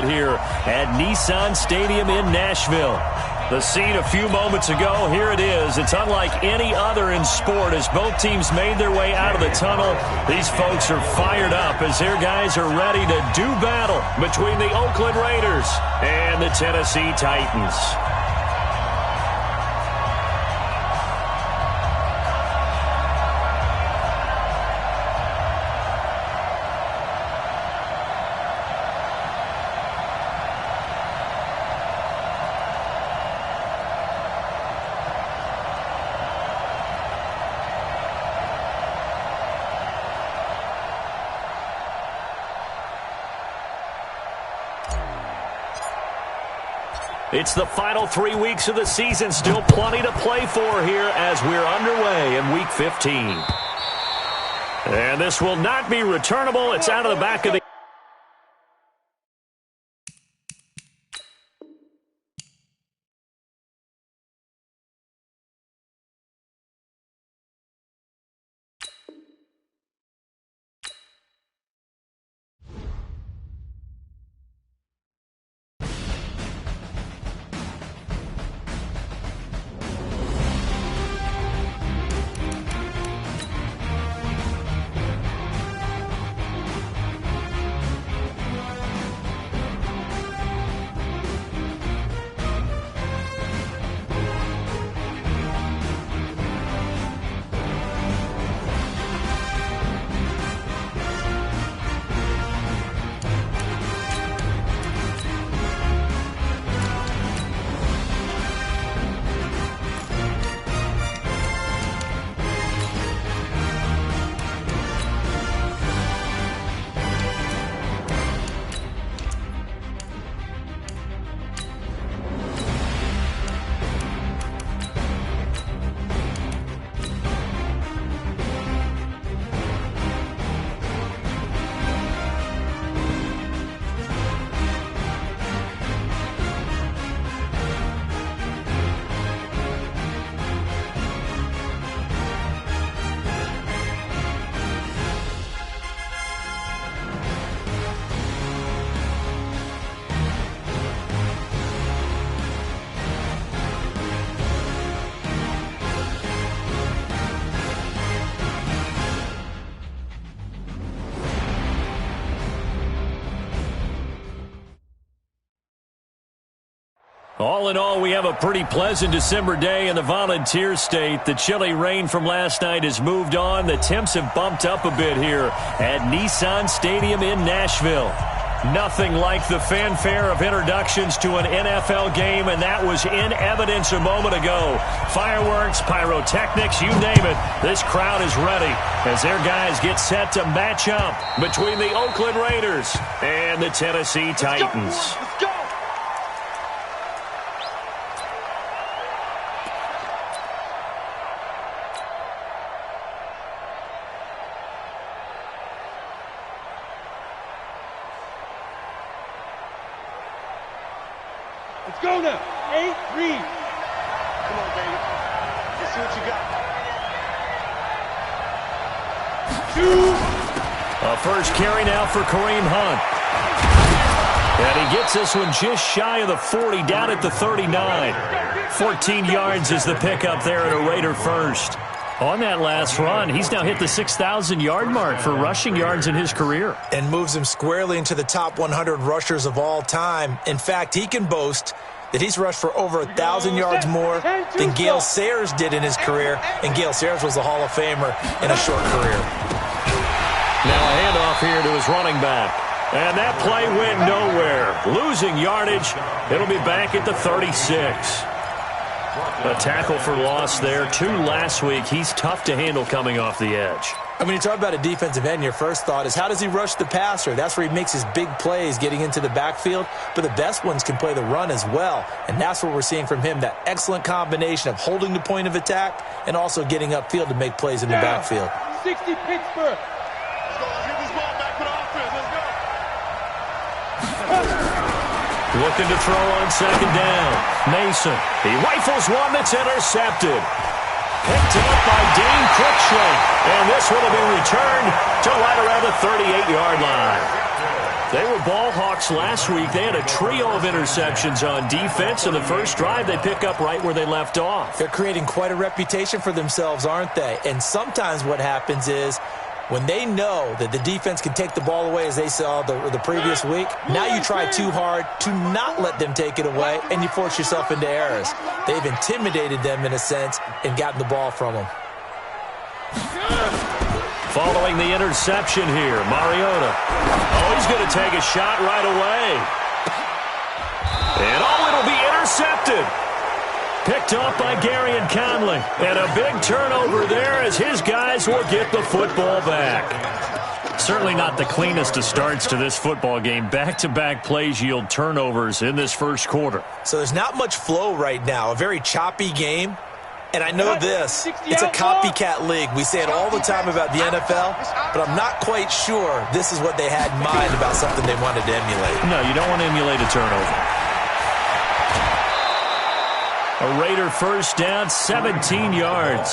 bit here at Nissan Stadium in Nashville. The scene a few moments ago, here it is. It's unlike any other in sport as both teams made their way out of the tunnel. These folks are fired up as their guys are ready to do battle between the Oakland Raiders and the Tennessee Titans. It's the final 3 weeks of the season. Still plenty to play for here as we're underway in Week 15. And this will not be returnable. It's out of the back of the... All in all, we have a pretty pleasant December day in the Volunteer State. The chilly rain from last night has moved on. The temps have bumped up a bit here at Nissan Stadium in Nashville. Nothing like the fanfare of introductions to an NFL game, and that was in evidence a moment ago. Fireworks, pyrotechnics, you name it. This crowd is ready as their guys get set to match up between the Oakland Raiders and the Tennessee Titans. Let's go! Let's go now. 8, read. Come on, baby. Let's see what you got. 2. A first carry now for Kareem Hunt. And he gets this one just shy of the 40, down at the 39. 14 yards is the pickup there at a Raider first. On that last run, he's now hit the 6,000-yard mark for rushing yards in his career. And moves him squarely into the top 100 rushers of all time. In fact, he can boast that he's rushed for over 1,000 yards more than Gale Sayers did in his career. And Gale Sayers was a Hall of Famer in a short career. Now a handoff here to his running back. And that play went nowhere. Losing yardage. It'll be back at the 36. A tackle for loss there. 2 last week. He's tough to handle coming off the edge. And when you talk about a defensive end, your first thought is how does he rush the passer? That's where he makes his big plays getting into the backfield. But the best ones can play the run as well. And that's what we're seeing from him, that excellent combination of holding the point of attack and also getting upfield to make plays in the backfield. 60 Pittsburgh. Let's go. Let's get this ball back for the offense. Let's go. Looking to throw on second down. Mason. He rifles one that's intercepted. Picked up by Dean Cruikshank. And this will be returned to right around the 38-yard line. They were ball hawks last week. They had a trio of interceptions on defense. In the first drive, they pick up right where they left off. They're creating quite a reputation for themselves, aren't they? And sometimes what happens is when they know that the defense can take the ball away, as they saw the previous week, now you try too hard to not let them take it away, and you force yourself into errors. They've intimidated them, in a sense, and gotten the ball from them. Following the interception here, Mariota. Oh, he's going to take a shot right away. And it'll be intercepted. Picked off by Gary and Conley. And a big turnover there as his guys will get the football back. Certainly not the cleanest of starts to this football game. Back-to-back plays yield turnovers in this first quarter. So there's not much flow right now. A very choppy game. And I know this, it's a copycat league. We say it all the time about the NFL, but I'm not quite sure this is what they had in mind about something they wanted to emulate. No, you don't want to emulate a turnover. A Raider first down, 17 yards.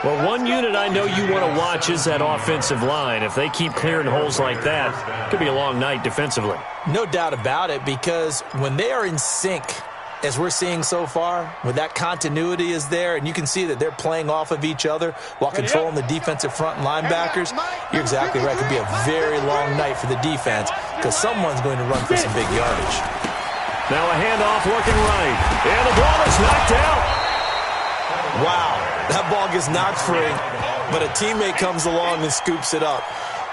Well, one unit I know you want to watch is that offensive line. If they keep clearing holes like that, it could be a long night defensively. No doubt about it, because when they are in sync, as we're seeing so far, when that continuity is there, and you can see that they're playing off of each other while controlling the defensive front and linebackers, you're exactly right. It could be a very long night for the defense because someone's going to run for some big yardage. Now a handoff looking right, and the ball is knocked out. Wow, that ball gets knocked free, but a teammate comes along and scoops it up.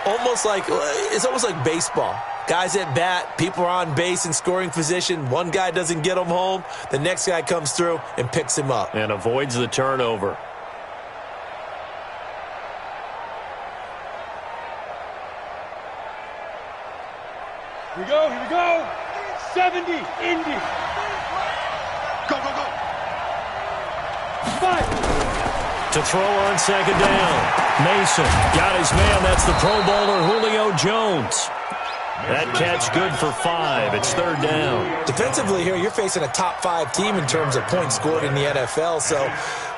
It's almost like baseball. Guys at bat, people are on base in scoring position. One guy doesn't get him home. The next guy comes through and picks him up. And avoids the turnover. Here we go. 70, Indy. Go. 5. To throw on second down. Mason got his man. That's the Pro Bowler Julio Jones. That catch good for 5. It's third down. Defensively here, you're facing a top 5 team in terms of points scored in the NFL. So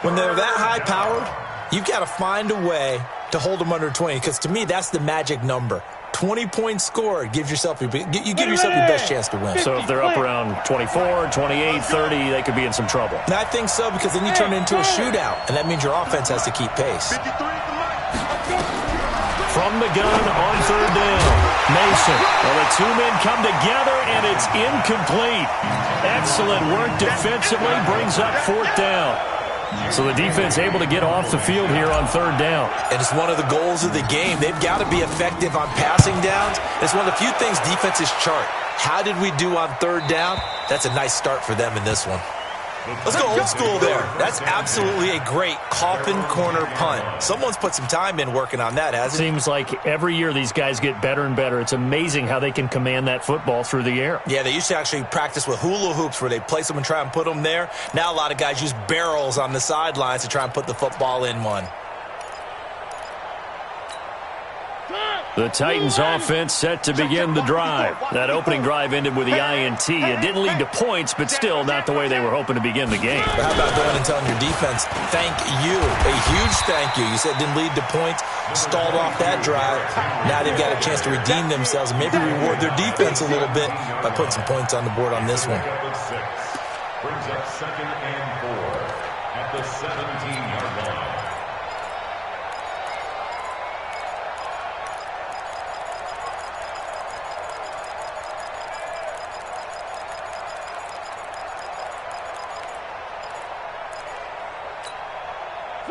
when they're that high-powered, you've got to find a way to hold them under 20. Because to me, that's the magic number. 20 points scored gives yourself you give yourself your best chance to win. So if they're up around 24, 28, 30, they could be in some trouble. And I think so, because then you turn it into a shootout, and that means your offense has to keep pace. From the gun on third down, Mason. Well, the two men come together, and it's incomplete. Excellent work defensively, brings up fourth down. So the defense able to get off the field here on third down. And it's one of the goals of the game. They've got to be effective on passing downs. It's one of the few things defenses chart. How did we do on third down? That's a nice start for them in this one. Let's go old school there. That's absolutely a great coffin corner punt. Someone's put some time in working on that, hasn't it? Seems like every year these guys get better and better. It's amazing how they can command that football through the air. Yeah, they used to actually practice with hula hoops where they place them and try and put them there. Now a lot of guys use barrels on the sidelines to try and put the football in one. The Titans offense set to begin the drive. That opening drive ended with the INT. It didn't lead to points, but still not the way they were hoping to begin the game. But how about going and telling your defense, thank you, a huge thank you. You said it didn't lead to points, stalled off that drive. Now they've got a chance to redeem themselves and maybe reward their defense a little bit by putting some points on the board on this one. Brings up 2nd and 4 at the 17-yard line.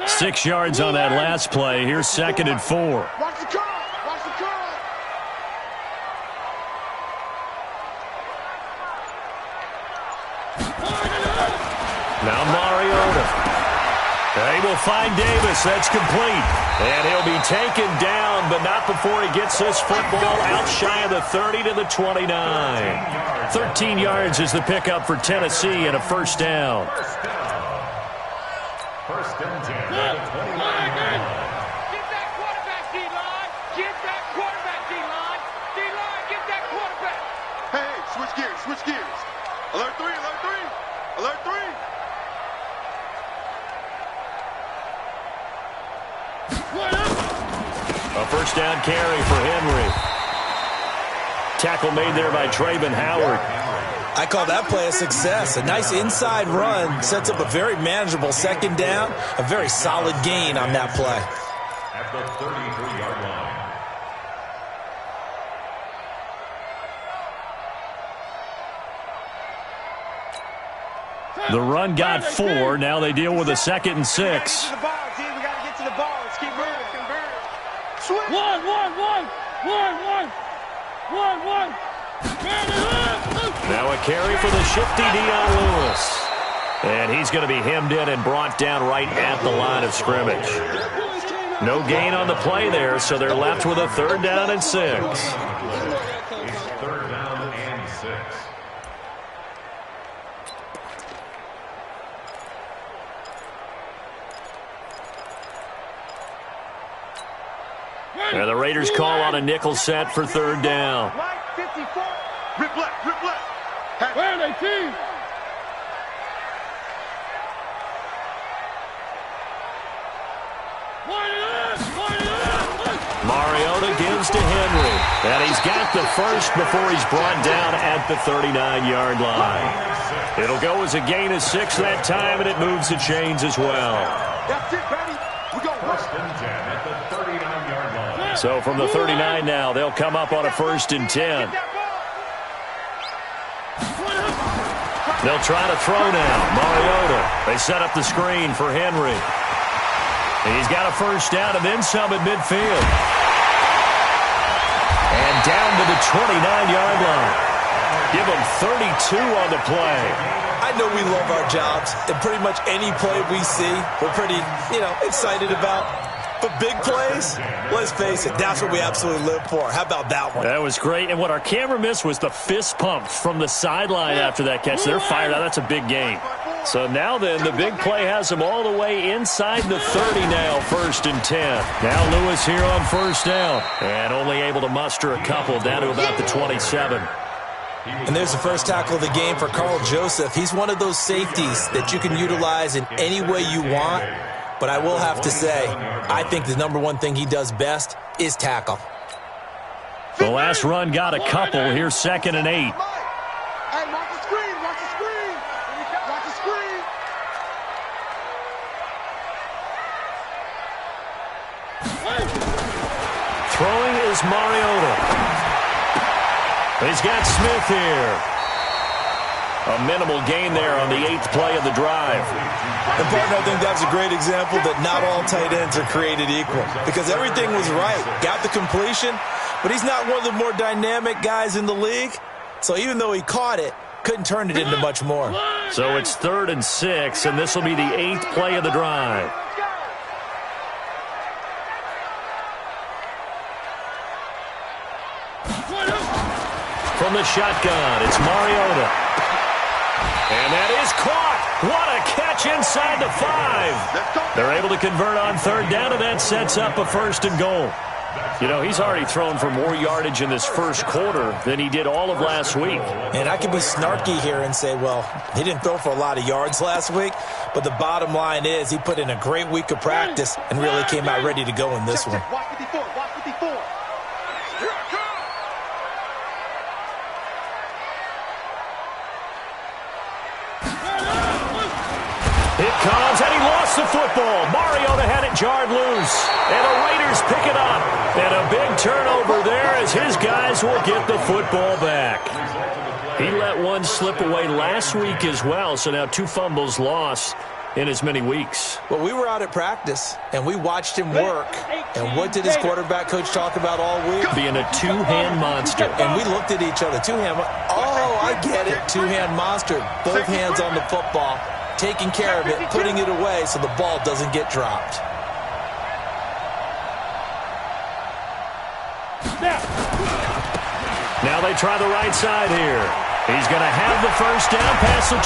Six yards on that last play. Here's 2nd and 4. Watch the curl. Watch the curl. Now Mariota. They will find Davis. That's complete. And he'll be taken down, but not before he gets this football out shy of the 30 to the 29. 13 yards is the pickup for Tennessee and a first down. First and 10 at the 29-yard line. Get that quarterback, D-line. Get that quarterback, D-line. D-line, get that quarterback. Hey, switch gears. Alert 3. A first down carry for Henry. Tackle made there by Trayvon Howard. I call that play a success. A nice inside run sets up a very manageable second down, a very solid gain on that play. At the 33-yard line. The run got 4. Now they deal with a 2nd and 6. We got to get to the ball. Let's keep moving. One. Now a carry for the shifty Dion Lewis. And he's going to be hemmed in and brought down right at the line of scrimmage. No gain on the play there, so they're left with a 3rd down and 6. It's 3rd down and 6. And the Raiders call on a nickel set for 3rd down. Right, 54. Rip left. Where are they, team? Mariota gives to Henry. And he's got the first before he's brought down at the 39-yard line. It'll go as a gain of 6 that time, and it moves the chains as well. That's it, baby. We go. 1st and 10 at the 39-yard line. So from the 39 now, they'll come up on a 1st and 10. They'll try to throw now. Mariota. They set up the screen for Henry. He's got a 1st down and then some at midfield. And down to the 29-yard line. Give him 32 on the play. I know we love our jobs, and pretty much any play we see, we're pretty, excited about. But big plays, let's face it, that's what we absolutely live for. How about that one? That was great. And what our camera missed was the fist pumps from the sideline after that catch. They're fired out. That's a big gain. So now then, the big play has them all the way inside the 30 now, 1st and 10. Now Lewis here on 1st down. And only able to muster a couple down to about the 27. And there's the first tackle of the game for Carl Joseph. He's one of those safeties that you can utilize in any way you want. But I will have to say, I think the #1 thing he does best is tackle. The last run got a couple. Here's 2nd and 8. Hey, watch the screen. Watch the screen. Watch the screen. Throwing is Mariota. He's got Smith here. A minimal gain there on the 8th play of the drive. And, partner, I think that's a great example that not all tight ends are created equal. Because everything was right. Got the completion, but he's not one of the more dynamic guys in the league. So even though he caught it, couldn't turn it into much more. So it's 3rd and 6, and this will be the 8th play of the drive. From the shotgun, it's Mariota. And that is caught. What a catch inside the 5. They're able to convert on 3rd down, and that sets up a 1st and goal. He's already thrown for more yardage in this first quarter than he did all of last week. And I can be snarky here and say, well, he didn't throw for a lot of yards last week, but the bottom line is he put in a great week of practice and really came out ready to go in this one. Watch 54. Watch 54. It comes, and he lost the football. Mariota had it jarred loose, and the Raiders pick it up. And a big turnover there as his guys will get the football back. He let one slip away last week as well, so now 2 fumbles lost in as many weeks. Well, we were out at practice, and we watched him work. And what did his quarterback coach talk about all week? Being a 2-hand monster. And we looked at each other. 2-hand. Oh, I get it. 2-hand monster. Both hands on the football. Taking care of it, putting it away so the ball doesn't get dropped. Now they try the right side here. He's going to have the 1st down past the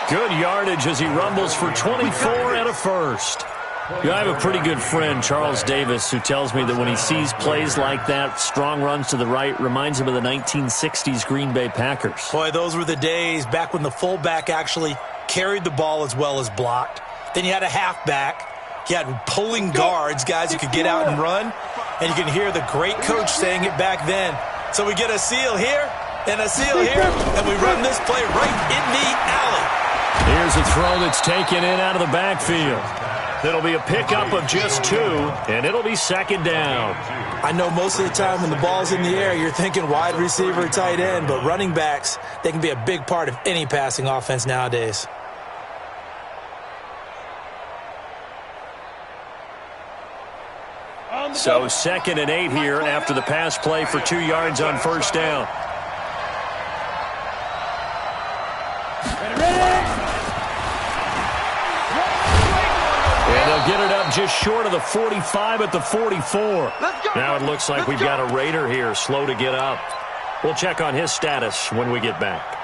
20. Good yardage as he rumbles for 24 and a 1st. I have a pretty good friend, Charles Davis, who tells me that when he sees plays like that, strong runs to the right, reminds him of the 1960s Green Bay Packers. Boy, those were the days back when the fullback actually carried the ball as well as blocked. Then you had a halfback. You had pulling guards, guys who could get out and run. And you can hear the great coach saying it back then, So we get a seal here and a seal here, and we run this play right in the alley. Here's a throw that's taken in out of the backfield. It'll be a pickup of just 2, and it'll be second down. I know most of the time when the ball's in the air, you're thinking wide receiver, tight end, but running backs, they can be a big part of any passing offense nowadays. So 2nd and 8 here after the pass play for 2 yards on first down. And they'll get it up just short of the 45 at the 44. Now it looks like we've got a Raider here, slow to get up. We'll check on his status when we get back.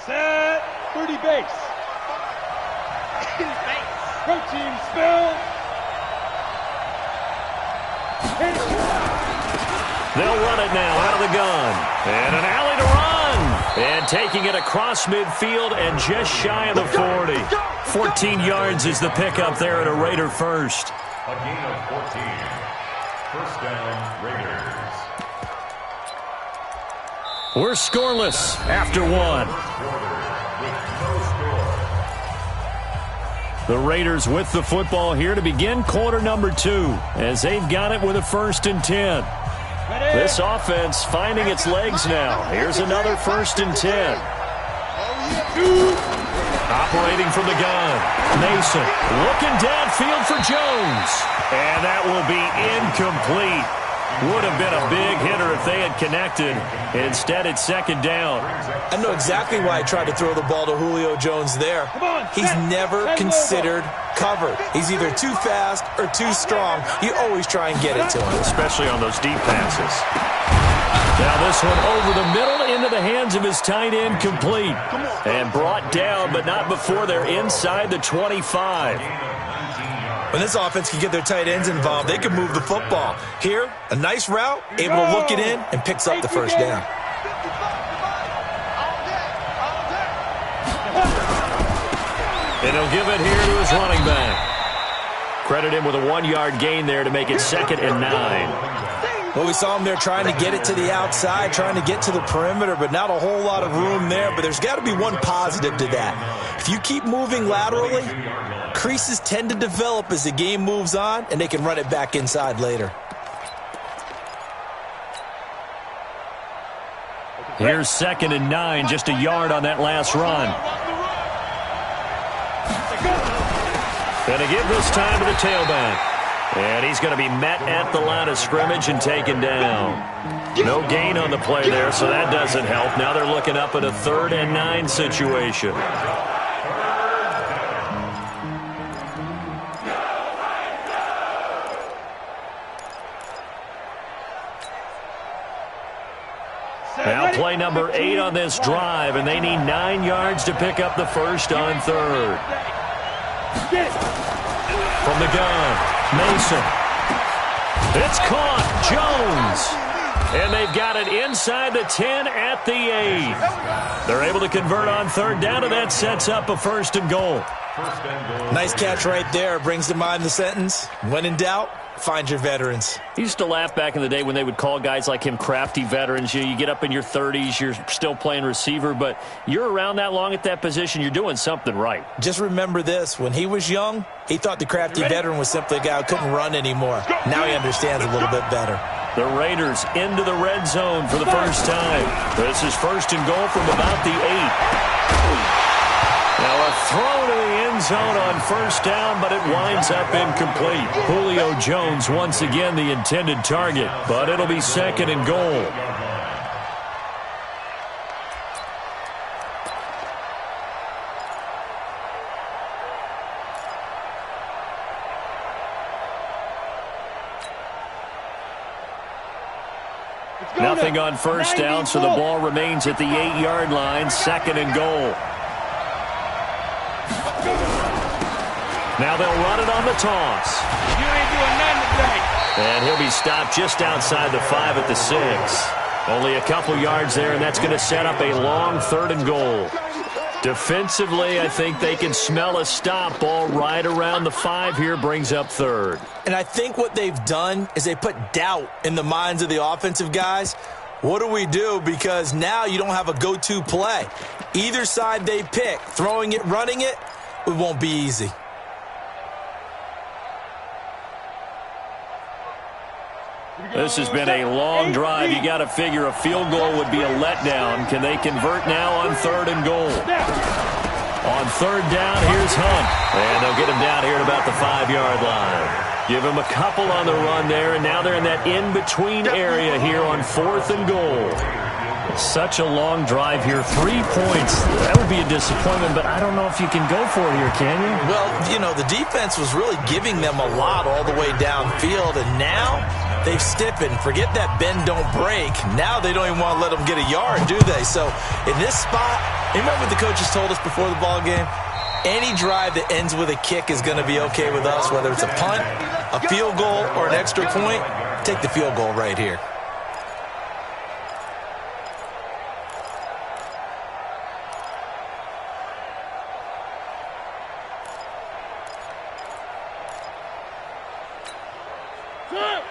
Set. 30 base. Protein spill. They'll run it now out of the gun. And an alley to run. And taking it across midfield and just shy of the 40. 14 yards is the pickup there at a Raider first. A gain of 14. First down, Raiders. We're scoreless after 1. The Raiders with the football here to begin quarter number 2 as they've got it with a 1st and 10. This offense finding its legs now. Here's another 1st and 10. Operating from the gun. Mason looking downfield for Jones. And that will be incomplete. Would have been a big hitter if they had connected. Instead, it's 2nd down. I know exactly why I tried to throw the ball to Julio Jones there. He's never considered covered. He's either too fast or too strong. You always try and get it to him. Especially on those deep passes. Now this one over the middle into the hands of his tight end, complete. And brought down, but not before they're inside the 25. When this offense can get their tight ends involved, they can move the football. Here, a nice route, able to look it in, and picks up the first down. And he'll give it here to his running back. Credit him with a 1-yard gain there to make it 2nd and 9. Well, we saw him there trying to get it to the outside, trying to get to the perimeter, but not a whole lot of room there. But there's got to be one positive to that. If you keep moving laterally, creases tend to develop as the game moves on, and they can run it back inside later. Here's 2nd and 9, just a yard on that last run. And again this time to the tailback. And he's going to be met at the line of scrimmage and taken down. No gain on the play there, so that doesn't help. Now they're looking up at a 3rd and 9 situation. Now play number 8 on this drive, and they need 9 yards to pick up the first on 3rd. From the gun, Mason. It's caught. Jones. And they've got it inside the 10 at the 8. They're able to convert on 3rd down, and that sets up a 1st and goal. Nice catch right there. Brings to mind the sentence, when in doubt, find your veterans. I used to laugh back in the day when they would call guys like him crafty veterans. You get up in your 30s, you're still playing receiver, but you're around that long at that position, you're doing something right. Just remember this. When he was young, he thought the crafty veteran was simply a guy who couldn't run anymore. Now he understands a little bit better. The Raiders into the red zone for the first time. This is 1st and goal from about the 8. Now a throw to the end zone on 1st down, but it winds up incomplete. Julio Jones once again the intended target, but it'll be 2nd and goal. Nothing on 1st down, so the ball remains at the 8-yard line, 2nd and goal. Now they'll run it on the toss. You ain't doing nothing today. And he'll be stopped just outside the 5 at the 6. Only a couple yards there, and that's going to set up a long 3rd and goal. Defensively, I think they can smell a stop. Ball right around the 5 here, brings up 3rd. And I think what they've done is they put doubt in the minds of the offensive guys. What do we do? Because now you don't have a go-to play. Either side they pick, throwing it, running it, it won't be easy. This has been a long drive. You got to figure a field goal would be a letdown. Can they convert now on 3rd and goal? On 3rd down, here's Hunt. And they'll get him down here at about the 5-yard line. Give him a couple on the run there, and now they're in that in-between area here on 4th and goal. Such a long drive here. 3 points. That would be a disappointment, but I don't know if you can go for it here, can you? Well, you know, the defense was really giving them a lot all the way downfield, and now they've stiffened. Forget that bend, don't break. Now they don't even want to let them get a yard, do they? So in this spot, remember what the coaches told us before the ball game? Any drive that ends with a kick is going to be okay with us, whether it's a punt, a field goal, or an extra point. Take the field goal right here.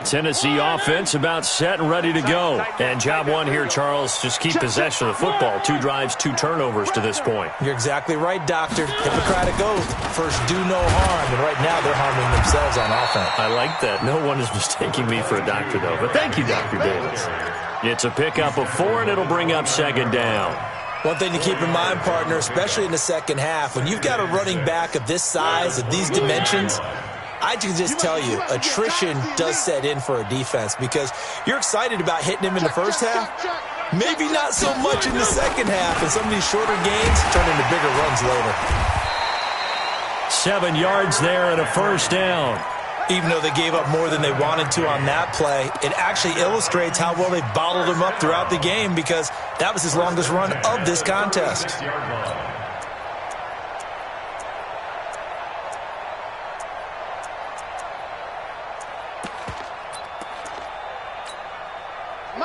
Tennessee offense about set and ready to go. And job one here, Charles, just keep possession of the football. 2 drives, 2 turnovers to this point. You're exactly right, Doctor. Hippocratic oath. First, do no harm. And right now, they're harming themselves on offense. I like that. No one is mistaking me for a doctor, though. But thank you, Dr. Davis. It's a pickup of 4, and it'll bring up 2nd down. One thing to keep in mind, partner, especially in the second half, when you've got a running back of this size, of these dimensions, I can just tell you, attrition does set in for a defense because you're excited about hitting him in the first half. Maybe not so much in the second half, and some of these shorter gains turn into bigger runs later. 7 yards there and a 1st down. Even though they gave up more than they wanted to on that play, it actually illustrates how well they bottled him up throughout the game because that was his longest run of this contest.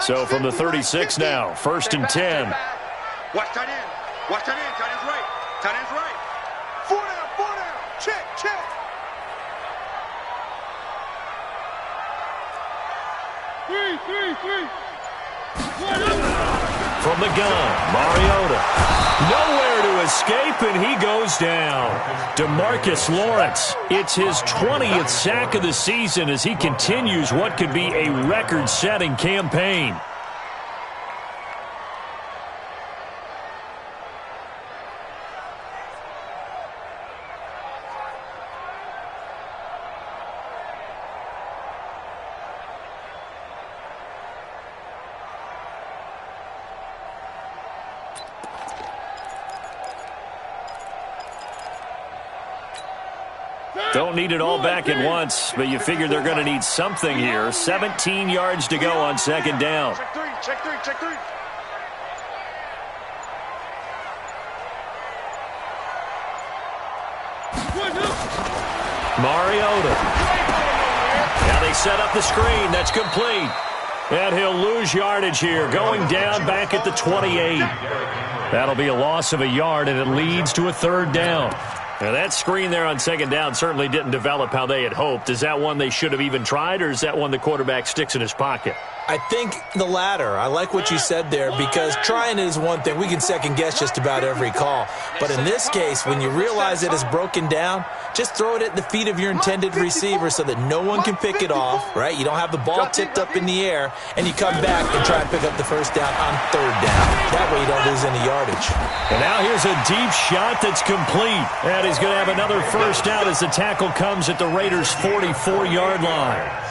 So from the 36 now, 1st and 10. Watch tight end. Watch tight end. Tight end's right. Tight end's right. 4 down. 4 down. Check. Check. Three. From the gun, Mariota. Nowhere to escape, and he goes down. DeMarcus Lawrence, it's his 20th sack of the season as he continues what could be a record-setting campaign. Don't need it all back at once, but you figure they're going to need something here. 17 yards to go on 2nd down. Check three. Mariota. Now they set up the screen. That's complete. And he'll lose yardage here, going down back at the 28. That'll be a loss of a yard, and it leads to a 3rd down. Now, that screen there on 2nd down certainly didn't develop how they had hoped. Is that one they should have even tried, or is that one the quarterback sticks in his pocket? I think the latter. I like what you said there because trying it is one thing. We can second-guess just about every call. But in this case, when you realize it is broken down, just throw it at the feet of your intended receiver so that no one can pick it off, right? You don't have the ball tipped up in the air, and you come back and try and pick up the 1st down on 3rd down. That way you don't lose any yardage. And now here's a deep shot that's complete. And he's going to have another 1st down as the tackle comes at the Raiders' 44-yard line.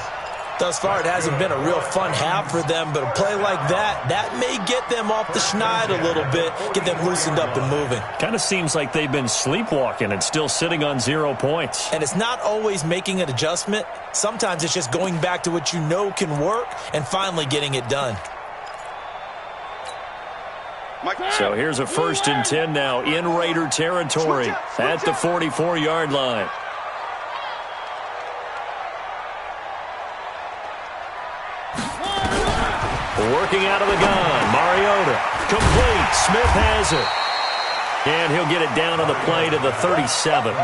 Thus far, it hasn't been a real fun half for them, but a play like that may get them off the schneid a little bit, get them loosened up and moving. Kind of seems like they've been sleepwalking and still sitting on 0 points. And it's not always making an adjustment. Sometimes it's just going back to what you know can work and finally getting it done. So here's a 1st and 10 now in Raider territory at the 44-yard line. Working out of the gun. Mariota. Complete. Smith has it. And he'll get it down on the play to the 37.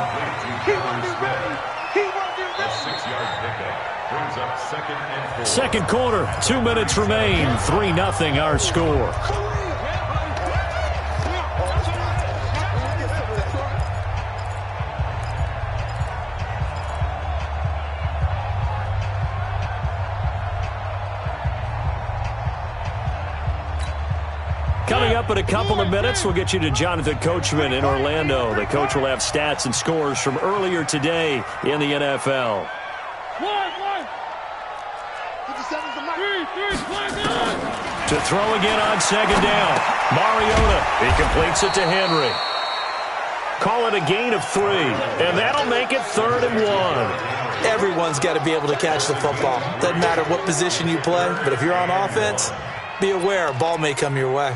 He won't be ready. He won't be ready. A 6-yard pickup brings up 2nd and 4. Second quarter, 2 minutes remain. 3-0 our score. Coming up in a couple of minutes, we'll get you to Jonathan Coachman in Orlando. The coach will have stats and scores from earlier today in the NFL. To throw again on second down. Mariota. He completes it to Henry. Call it a gain of 3. And that'll make it 3rd and 1. Everyone's got to be able to catch the football. Doesn't matter what position you play, but if you're on offense, be aware a ball may come your way.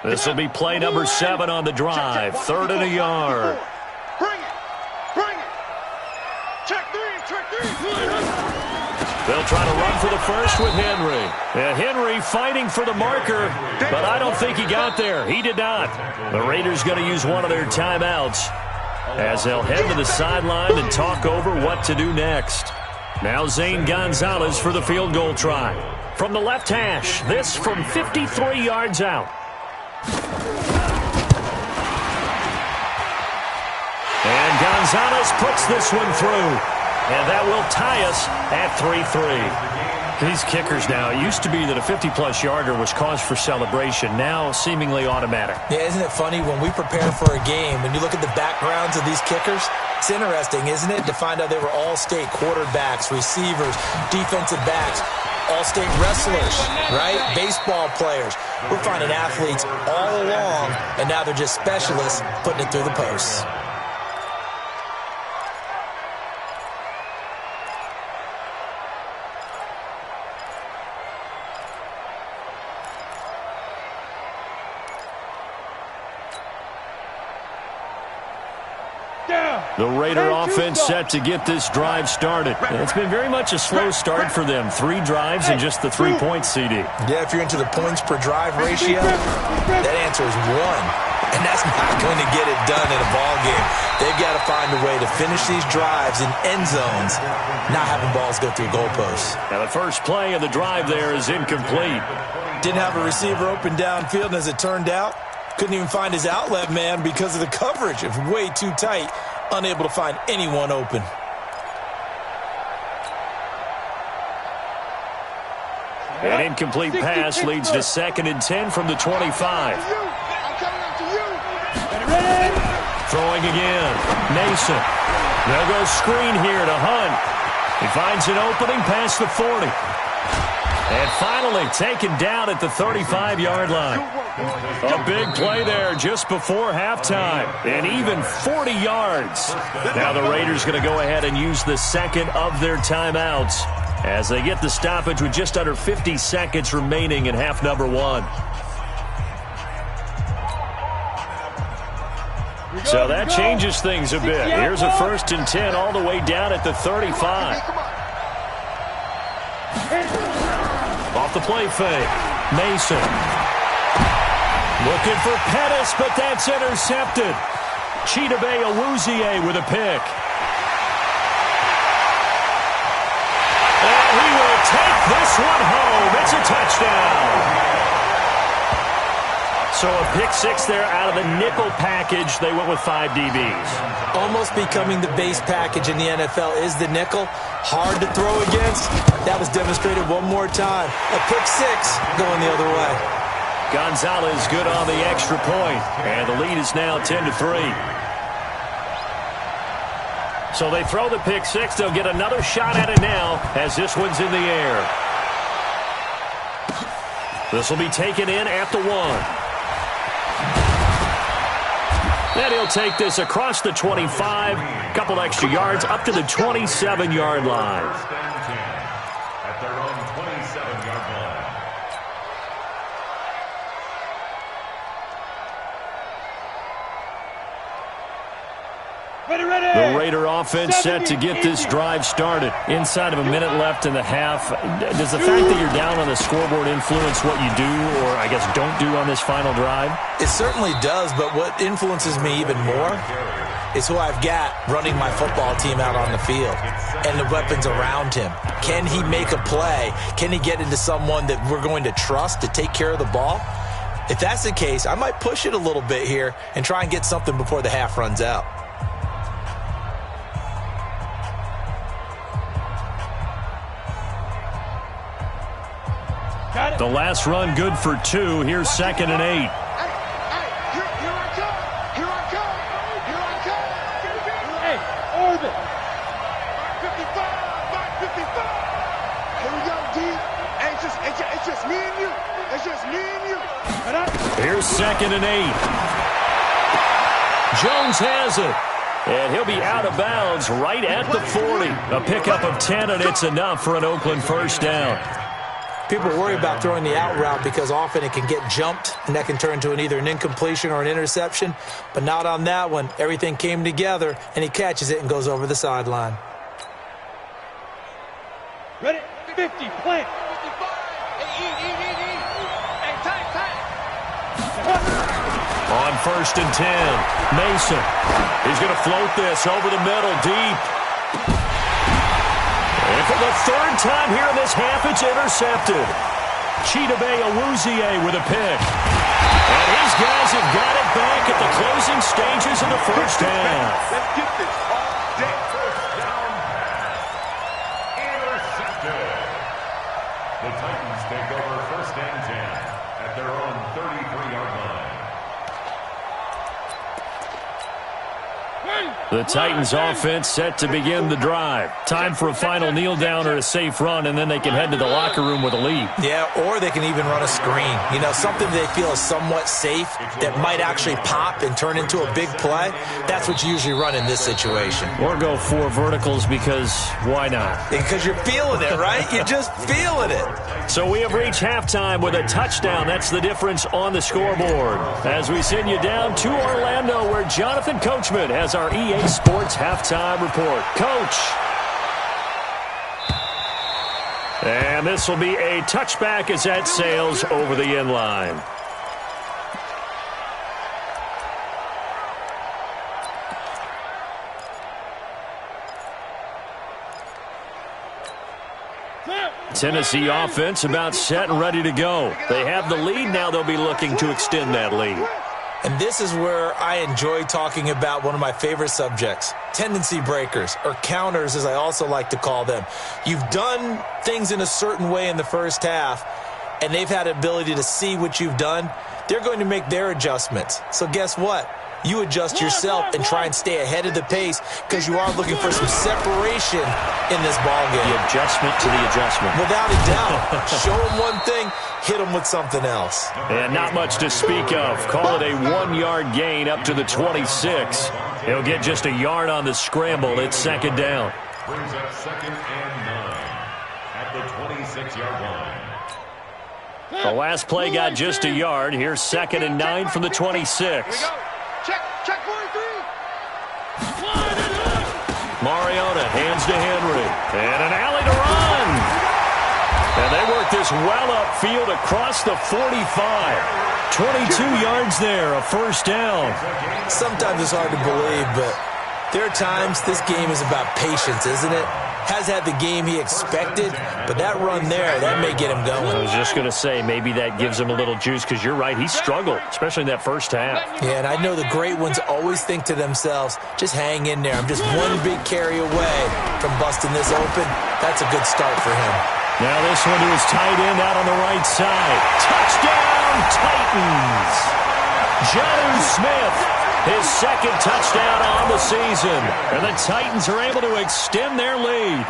This will be play number 7 on the drive. 3rd and a yard. Bring it. Bring it. Check 3. Check 3. They'll try to run for the first with Henry. And Henry fighting for the marker, but I don't think he got there. He did not. The Raiders going to use one of their timeouts as they'll head to the sideline and talk over what to do next. Now Zane Gonzalez for the field goal try. From the left hash, this from 53 yards out. And Gonzalez puts this one through. And that will tie us at 3-3. These kickers now, it used to be that a 50-plus yarder was cause for celebration. Now seemingly automatic. Yeah, isn't it funny when we prepare for a game, when you look at the backgrounds of these kickers, it's interesting, isn't it, to find out they were all-state quarterbacks, receivers, defensive backs, all-state wrestlers, right? Baseball players. We're finding athletes all along, and now they're just specialists putting it through the posts. The Raider offense set to get this drive started. It's been very much a slow start for them. 3 drives and just the 3 points, CD. Yeah, if you're into the points per drive ratio, that answer is 1. And that's not going to get it done in a ball game. They've got to find a way to finish these drives in end zones, not having balls go through goalposts. Now the first play of the drive there is incomplete. Didn't have a receiver open downfield, and as it turned out, couldn't even find his outlet man because of the coverage. It was way too tight. Unable to find anyone open. An incomplete pass leads to 2nd and 10 from the 25. Throwing again. Mason. They'll go screen here to Hunt. He finds an opening past the 40. And finally taken down at the 35-yard line. A big play there just before halftime. And even 40 yards. Now the Raiders going to go ahead and use the second of their timeouts as they get the stoppage with just under 50 seconds remaining in half number 1. So that changes things a bit. Here's a 1st and 10 all the way down at the 35. Off the play fake. Mason. Looking for Pettis, but that's intercepted. Chidobe Awuzie with a pick. And he will take this one home. It's a touchdown. So a pick 6 there out of the nickel package. They went with 5 DBs. Almost becoming the base package in the NFL is the nickel. Hard to throw against. That was demonstrated one more time. A pick 6 going the other way. Gonzalez good on the extra point. And the lead is now 10-3. So they throw the pick 6. They'll get another shot at it now as this one's in the air. This will be taken in at the 1. And he'll take this across the 25, couple extra yards up to the 27-yard line. At their own 27-yard The Raider offense set to get this drive started. Inside of a minute left in the half, does the fact that you're down on the scoreboard influence what you do or, I guess, don't do on this final drive? It certainly does, but what influences me even more is who I've got running my football team out on the field and the weapons around him. Can he make a play? Can he get into someone that we're going to trust to take care of the ball? If that's the case, I might push it a little bit here and try and get something before the half runs out. The last run good for 2. Here's 2nd and 8. Here I come. Here I come. Here I come. Hey, orbit. 55. Here we go, D. Hey, it's just me and you. It's just me and you. Here's 2nd and 8. Jones has it. And he'll be out of bounds right at the 40. A pickup of 10, and it's enough for an Oakland first down. People worry about throwing the out route because often it can get jumped, and that can turn into either an incompletion or an interception. But not on that one. Everything came together, and he catches it and goes over the sideline. Ready? 50, plant. 55. Hey, Hey, time. On 1st and 10, Mason. He's going to float this over the middle, deep. And for the 3rd time here in this half, it's intercepted. Chidobe Awuzie with a pick. And his guys have got it back at the closing stages of the first half. Let's get this all day. First down pass. Intercepted. The Titans take over 1st and 10 at their own 33-yard line. The Titans offense set to begin the drive. Time for a final kneel down or a safe run, and then they can head to the locker room with a lead. Yeah, or they can even run a screen. You know, something they feel is somewhat safe that might actually pop and turn into a big play. That's what you usually run in this situation. Or go 4 verticals because why not? Because you're feeling it, right? You're just feeling it. So we have reached halftime with a touchdown. That's the difference on the scoreboard. As we send you down to Orlando, where Jonathan Coachman has our EA Sports halftime report. Coach. And this will be a touchback as that sails over the end line. Tennessee offense about set and ready to go. They have the lead. Now they'll be looking to extend that lead. And this is where I enjoy talking about one of my favorite subjects, tendency breakers, or counters as I also like to call them. You've done things in a certain way in the first half, and they've had the ability to see what you've done. They're going to make their adjustments. So guess what? You adjust yourself and try and stay ahead of the pace because you are looking for some separation in this ballgame. The adjustment to the adjustment. Without a doubt. Show them one thing, hit them with something else. And not much to speak of. Call it a 1-yard gain up to the 26. He'll get just a yard on the scramble. It's 2nd down. Brings up 2nd and 9 at the 26-yard line. The last play got just a yard. Here's 2nd and 9 from the 26. Check 43. Mariota hands to Henry. And an alley to run. And they work this well upfield across the 45. 22 yards there, a first down. Sometimes it's hard to believe, but there are times this game is about patience, isn't it? Has had the game he expected, but that run there, that may get him going. I was just going to say, maybe that gives him a little juice because you're right, he struggled, especially in that first half. Yeah, and I know the great ones always think to themselves, just hang in there. I'm just one big carry away from busting this open. That's a good start for him. Now this one to his tight end out on the right side. Touchdown, Titans! Jonnu Smith, his 2nd touchdown on the season. And the Titans are able to extend their lead.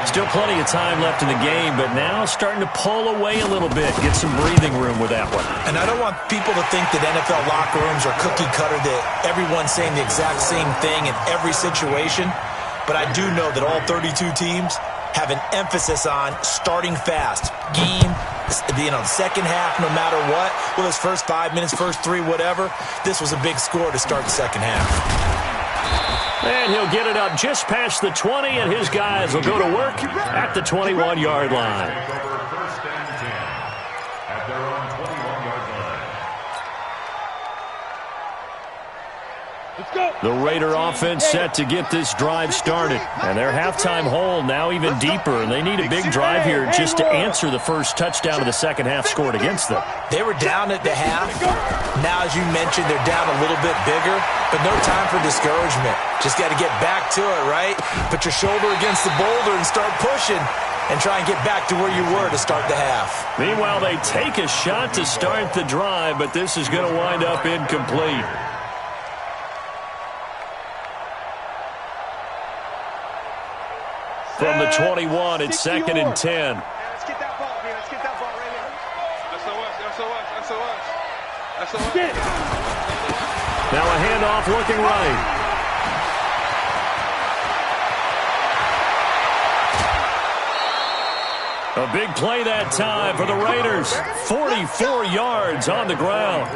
Still plenty of time left in the game, but now starting to pull away a little bit. Get some breathing room with that one. And I don't want people to think that NFL locker rooms are cookie cutter, that everyone's saying the exact same thing in every situation. But I do know that all 32 teams have an emphasis on starting fast. Game, second half, no matter what. Well, those first 5 minutes, first 3, whatever. This was a big score to start the second half. And he'll get it up just past the 20, and his guys will go to work at the 21-yard line. First and 10 at their own 21-yard line. The Raider offense set to get this drive started. And their halftime hole now even deeper, and they need a big drive here just to answer the first touchdown of the second half scored against them. They were down at the half. Now, as you mentioned, they're down a little bit bigger, but no time for discouragement. Just got to get back to it, right? Put your shoulder against the boulder and start pushing and try and get back to where you were to start the half. Meanwhile, they take a shot to start the drive, but this is going to wind up incomplete. From the 21, it's second and 10. Let's get that ball, man. Let's get that ball right here. SOS. Now a handoff looking right. A big play that time for the Raiders. 44 yards on the ground.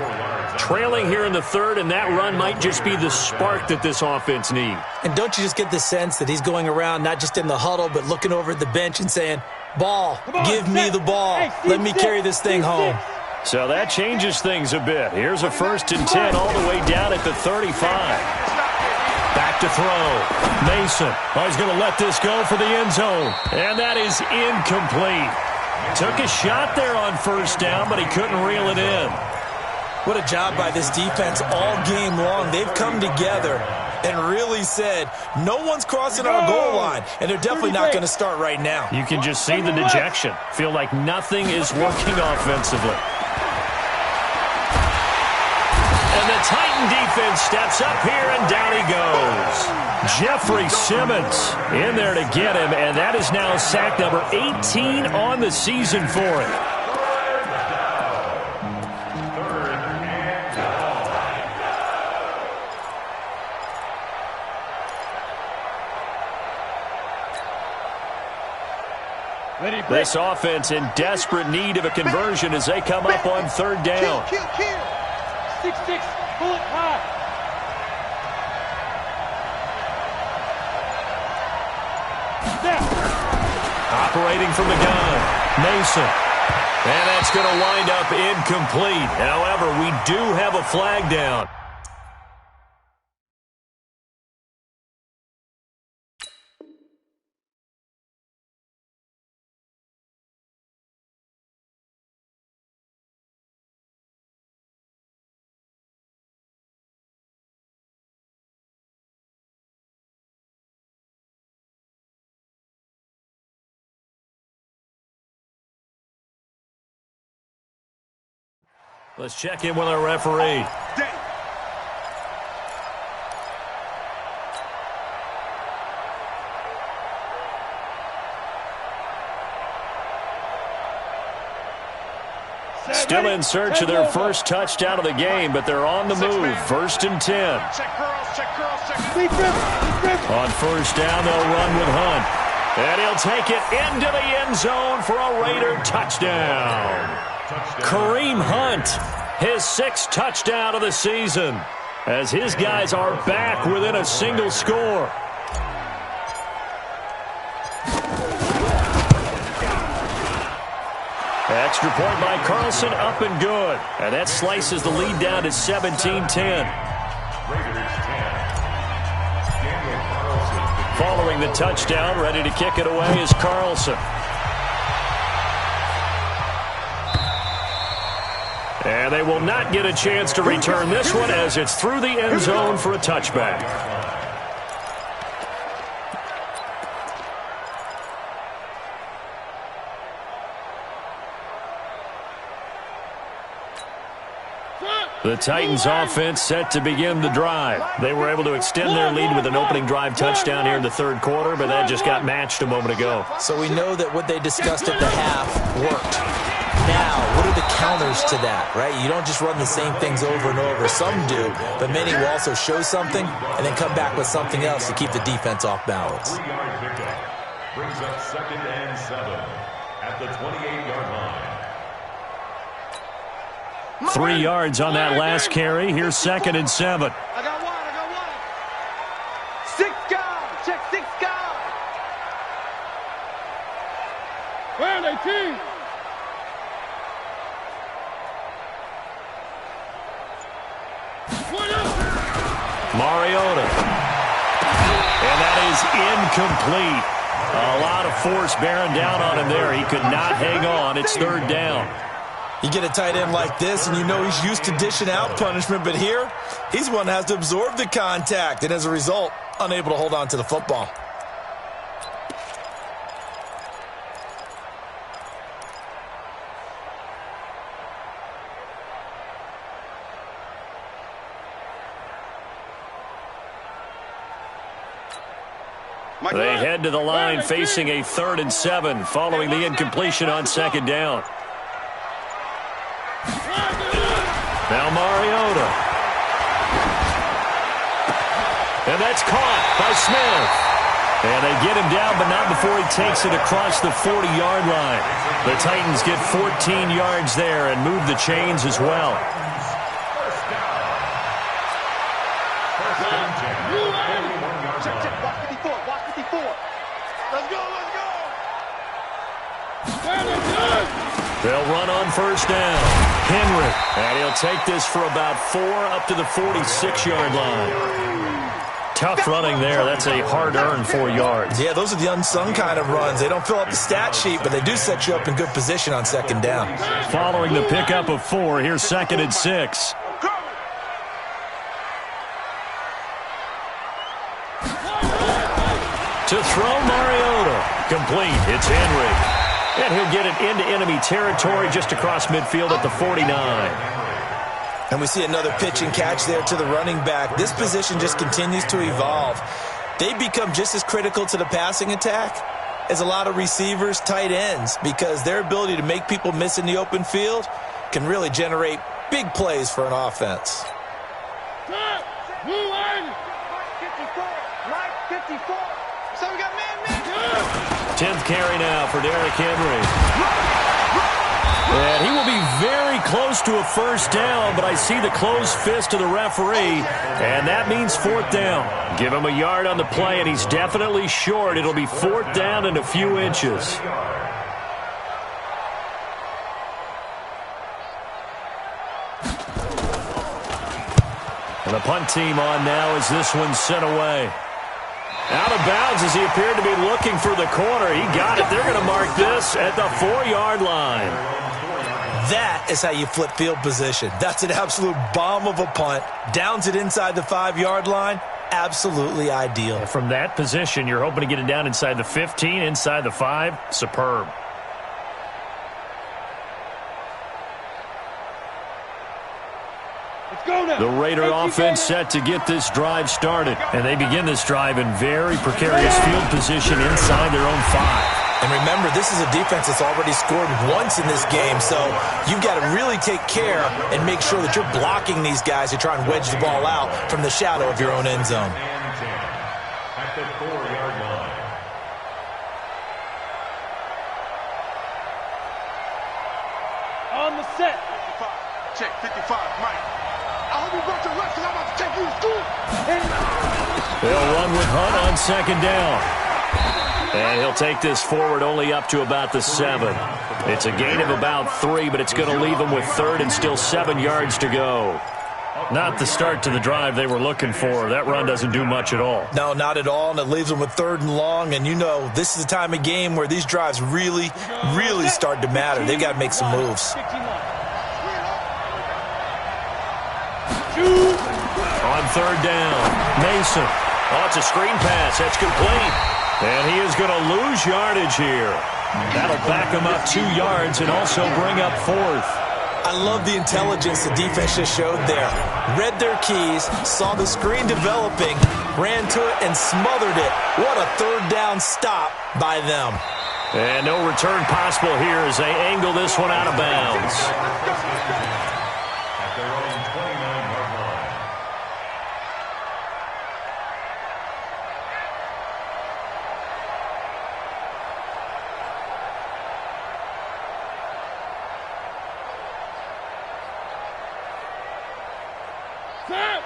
Trailing here in the third, and that run might just be the spark that this offense needs. And don't you just get the sense that he's going around not just in the huddle, but looking over at the bench and saying, ball, give me the ball. Let me carry this thing home. So that changes things a bit. Here's a first and 10 all the way down at the 35. Back to throw. Mason. Oh, he's going to let this go for the end zone. And that is incomplete. Took a shot there on first down, but he couldn't reel it in. What a job by this defense all game long. They've come together and really said, no one's crossing our goal line, and they're definitely not going to start right now. You can just see the dejection. Feel like nothing is working offensively. And the Titan defense steps up here, and down he goes. Jeffrey Simmons in there to get him, and that is now sack number 18 on the season for him. This offense in desperate need of a conversion as they come up on third down. 6-6, pull it high. Operating from the gun, Mason. And that's going to wind up incomplete. However, we do have a flag down. Let's check in with our referee. Still in search of their first touchdown of the game, but they're on the move. First and 10. Check girls. On first down, they'll run with Hunt. And he'll take it into the end zone for a Raider touchdown. Kareem Hunt, his 6th touchdown of the season, as his guys are back within a single score. Extra point by Carlson, up and good. And that slices the lead down to 17-10. Following the touchdown, ready to kick it away is Carlson. And they will not get a chance to return this one as it's through the end zone for a touchback. The Titans offense set to begin the drive. They were able to extend their lead with an opening drive touchdown here in the third quarter, but that just got matched a moment ago. So we know that what they discussed at the half worked. Now, what are the counters to that, right? You don't just run the same things over and over. Some do, but many will also show something and then come back with something else to keep the defense off balance. 3-yard pickup brings up second and 7 at the 28-yard line. 3 yards on that last carry. Here's second and 7. I got one. Mariota. And that is incomplete. A lot of force bearing down on him there. He could not hang on. It's third down. You get a tight end like this, and you know he's used to dishing out punishment, but here, he's one that has to absorb the contact, and as a result, unable to hold on to the football. They head to the line facing a 3rd and 7 following the incompletion on 2nd down. Now Mariota. And that's caught by Smith. And they get him down, but not before he takes it across the 40-yard line. The Titans get 14 yards there and move the chains as well. They'll run on 1st down. Henry. And he'll take this for about 4 up to the 46-yard line. Tough running there. That's a hard-earned 4 yards. Yeah, those are the unsung kind of runs. They don't fill up the stat sheet, but they do set you up in good position on 2nd down. Following the pickup of 4, here's 2nd and 6. To throw Mariota. Complete. It's Henry. And he'll get it into enemy territory just across midfield at the 49. And we see another pitch and catch there to the running back. This position just continues to evolve. They become just as critical to the passing attack as a lot of receivers, tight ends, because their ability to make people miss in the open field can really generate big plays for an offense. 10th carry now for Derrick Henry. And he will be very close to a 1st down, but I see the closed fist of the referee, and that means 4th down. Give him a yard on the play, and he's definitely short. It'll be 4th down and a few inches. And the punt team on now as this one's sent away. Out of bounds as he appeared to be looking for the corner. He got it. They're going to mark this at the 4-yard line. That is how you flip field position. That's an absolute bomb of a punt. Downs it inside the 5-yard line. Absolutely ideal. From that position, you're hoping to get it down inside the 15, inside the 5. Superb. The Raider offense set to get this drive started. And they begin this drive in very precarious field position inside their own 5. And remember, this is a defense that's already scored once in this game, so you've got to really take care and make sure that you're blocking these guys to try and wedge the ball out from the shadow of your own end zone. At the 4-yard line. On the set. 55. Check 55, Mike. I hope you brought your reps because I'm about to take you to school. They'll run with Hunt on 2nd down. And he'll take this forward only up to about the 7. It's a gain of about 3, but it's going to leave them with 3rd and still 7 yards to go. Not the start to the drive they were looking for. That run doesn't do much at all. No, not at all, and it leaves them with 3rd and long. And you know, this is the time of game where these drives really, really start to matter. They've got to make some moves. On 3rd down, Mason. Oh, it's a screen pass. That's complete. And he is going to lose yardage here. That'll back him up 2 yards and also bring up 4th. I love the intelligence the defense just showed there. Read their keys, saw the screen developing, ran to it, and smothered it. What a 3rd down stop by them. And no return possible here as they angle this one out of bounds. At their own 29-yard line.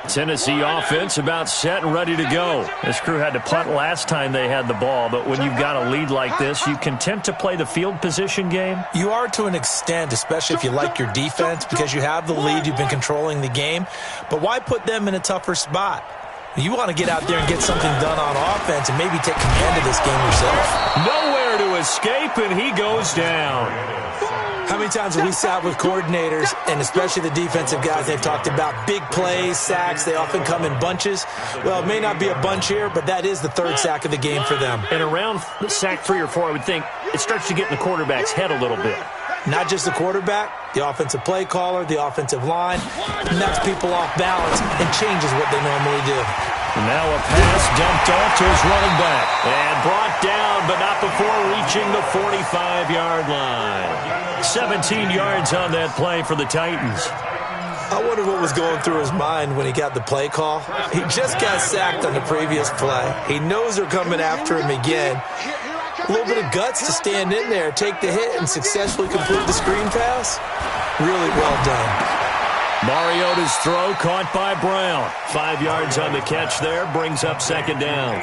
Tennessee offense about set and ready to go. This crew had to punt last time they had the ball, but when you've got a lead like this, you content to play the field position game? You are to an extent, especially if you like your defense, because you have the lead, you've been controlling the game. But why put them in a tougher spot? You want to get out there and get something done on offense and maybe take command of this game yourself. Nowhere to escape, and he goes down. How many times have we sat with coordinators, and especially the defensive guys, they've talked about big plays, sacks. They often come in bunches. Well, it may not be a bunch here, but that is the third sack of the game for them. And around sack 3 or 4, I would think it starts to get in the quarterback's head a little bit. Not just the quarterback, the offensive play caller, the offensive line, knocks people off balance and changes what they normally do. Now a pass dumped off to his running back. And brought down, but not before reaching the 45-yard line. 17 yards on that play for the Titans. I wonder what was going through his mind when he got the play call. He just got sacked on the previous play. He knows they're coming after him again. A little bit of guts to stand in there, take the hit, and successfully complete the screen pass. Really well done. Mariota's throw caught by Brown. 5 yards on the catch there, brings up second down.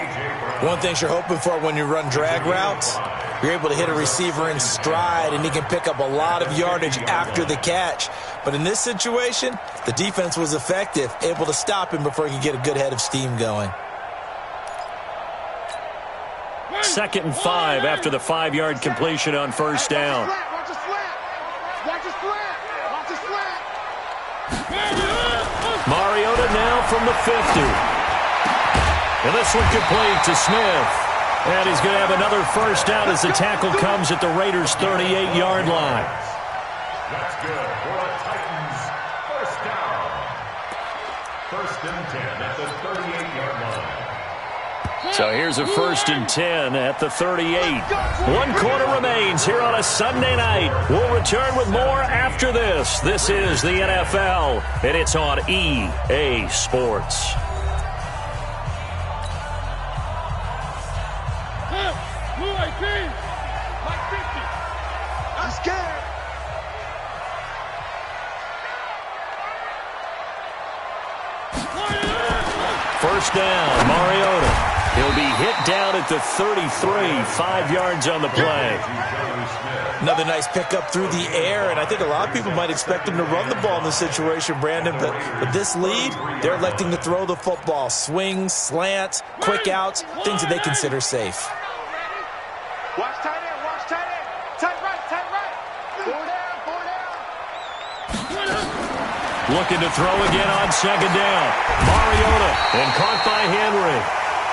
One thing you're hoping for when you run drag routes, you're able to hit a receiver in stride, and he can pick up a lot of yardage after the catch. But in this situation, the defense was effective, able to stop him before he could get a good head of steam going. 2nd and 5 after the 5-yard completion on first down. Watch the slant. Watch the slant. Watch the slant. Mariota now from the 50. And this one complete to Smith. And he's going to have another first down as the tackle comes at the Raiders' 38-yard line. That's good for a Titans first down. 1st and 10 at the 38-yard line. So here's a 1st and 10 at the 38. 1 quarter remains here on a Sunday night. We'll return with more after this. This is the NFL, and it's on EA Sports. I'm scared. First down, Mariota. He'll be hit down at the 33, 5 yards on the play. Another nice pickup through the air, and I think a lot of people might expect him to run the ball in this situation, Brandon, but with this lead, they're electing to throw the football. Swings, slants, quick outs, things that they consider safe. Watch tight end. Watch tight end. Tight right. Tight right. 4 down. 4 down. Looking to throw again on second down. Mariota, and caught by Henry.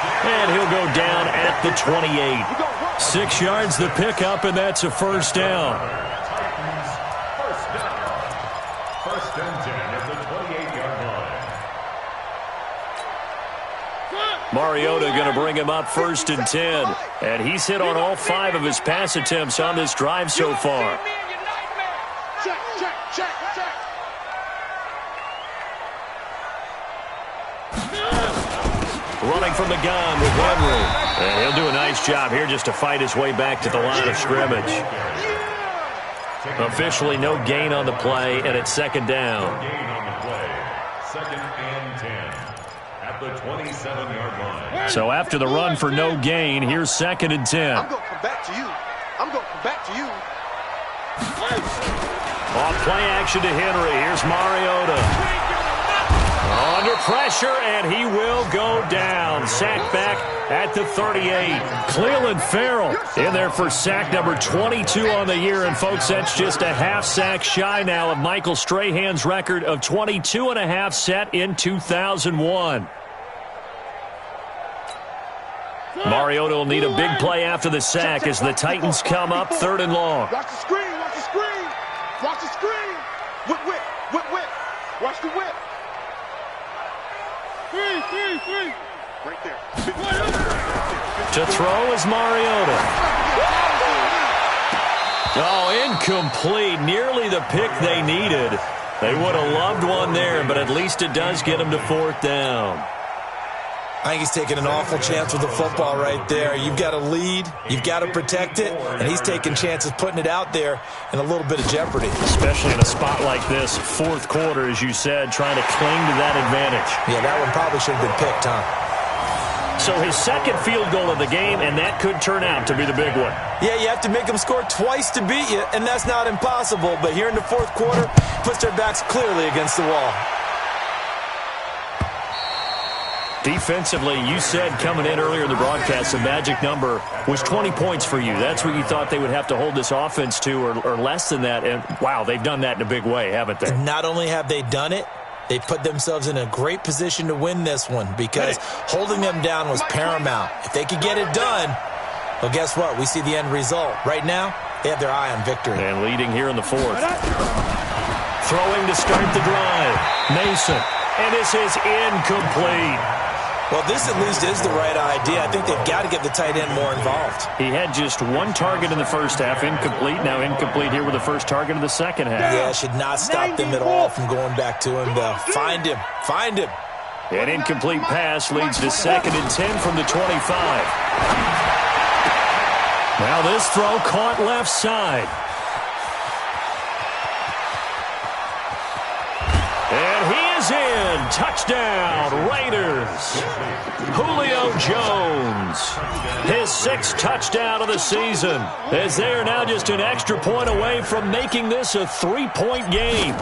And he'll go down at the 28. 6 yards the pickup, and that's a first down. Titans first down. 1st and 10 at the 28-yard line. Mariota going to bring him up 1st and 10. And he's hit on all 5 of his pass attempts on this drive so far. Check, check, check, check. Running from the gun with Henry. And he'll do a nice job here just to fight his way back to the line of scrimmage. Officially no gain on the play, and it's second down. Gain on the play. 2nd and 10 at the 27-yard line. So after the run for no gain, here's 2nd and 10. I'm going to come back to you. I'm going to come back to you. On play action to Henry. Here's Mariota. Under pressure, and he will go down. Sacked back at the 38. Cleveland Farrell in there for sack number 22 on the year. And, folks, that's just a half sack shy now of Michael Strahan's record of 22 and a half set in 2001. Mariota will need a big play after the sack as the Titans come up 3rd and long. Watch the screen. Watch the screen. Watch the screen. Whip, whip, whip, whip. Watch the whip. Three. Right there. To throw is Mariota. Oh, incomplete. Nearly the pick they needed. They would have loved one there, but at least it does get them to 4th down. I think he's taking an awful chance with the football right there. You've got a lead, you've got to protect it, and he's taking chances putting it out there in a little bit of jeopardy. Especially in a spot like this, 4th quarter, as you said, trying to cling to that advantage. Yeah, that one probably should have been picked, huh? So his 2nd field goal of the game, and that could turn out to be the big one. Yeah, you have to make them score twice to beat you, and that's not impossible. But here in the 4th quarter, puts their backs clearly against the wall. Defensively, you said coming in earlier in the broadcast, the magic number was 20 points for you. That's what you thought they would have to hold this offense to, or less than that. And, wow, they've done that in a big way, haven't they? Not only have they done it, they put themselves in a great position to win this one because holding them down was paramount. If they could get it done, well, guess what? We see the end result. Right now, they have their eye on victory. And leading here in the fourth. Throwing to start the drive. Mason. And this is incomplete. Well, this at least is the right idea. I think they've got to get the tight end more involved. He had just one target in the first half, incomplete. Now incomplete here with the first target of the second half. Yeah, should not stop them at all from going back to him, though. Find him. Find him. An incomplete pass leads to 2nd and 10 from the 25. Now this throw caught left side. And he is in. Touchdown, Raiders. Julio Jones. His 6th touchdown of the season, as they are now just an extra point away from making this a 3-point game.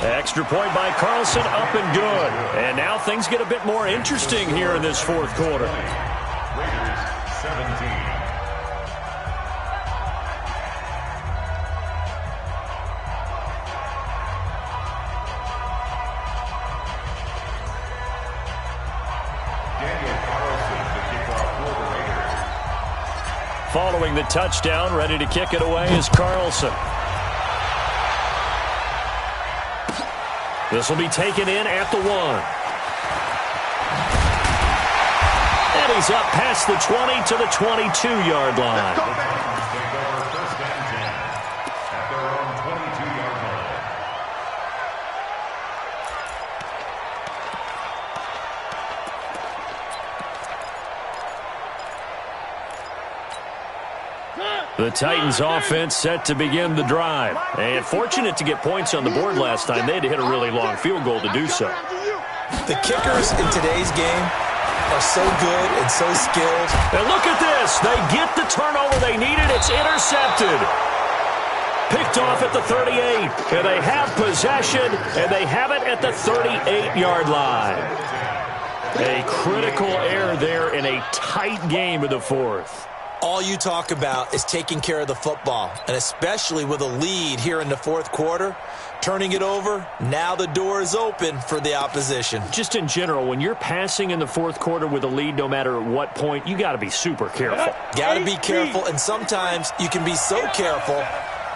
Extra point by Carlson, up and good. And now things get a bit more interesting here in this fourth quarter. Raiders 17. Following the touchdown, ready to kick it away is Carlson. This will be taken in at the 1. And he's up past the 20 to the 22-yard line. Take over 1st and 10 at their own 22-yard line. The Titans offense set to begin the drive. And fortunate to get points on the board last time. They had to hit a really long field goal to do so. The kickers in today's game are so good and so skilled. And look at this. They get the turnover they needed. It's intercepted. Picked off at the 38. And they have possession, and they have it at the 38-yard line. A critical error there in a tight game of the fourth. All you talk about is taking care of the football, and especially with a lead here in the fourth quarter, turning it over, now the door is open for the opposition. Just in general, when you're passing in the fourth quarter with a lead, no matter what point, you got to be super careful. Got to be careful, and sometimes you can be so careful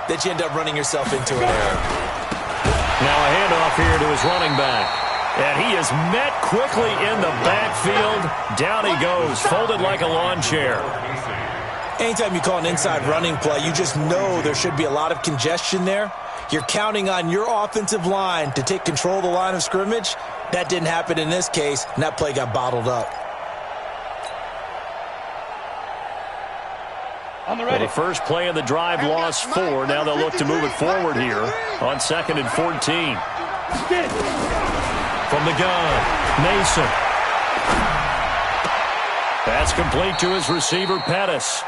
that you end up running yourself into an error. Now a handoff here to his running back. And he is met quickly in the backfield. Down he goes, folded like a lawn chair. Anytime you call an inside running play, you just know there should be a lot of congestion there. You're counting on your offensive line to take control of the line of scrimmage. That didn't happen in this case, and that play got bottled up. Well, the first play of the drive lost 4. Now they'll look to move it forward here on 2nd and 14. From the gun, Mason. That's complete to his receiver, Pettis.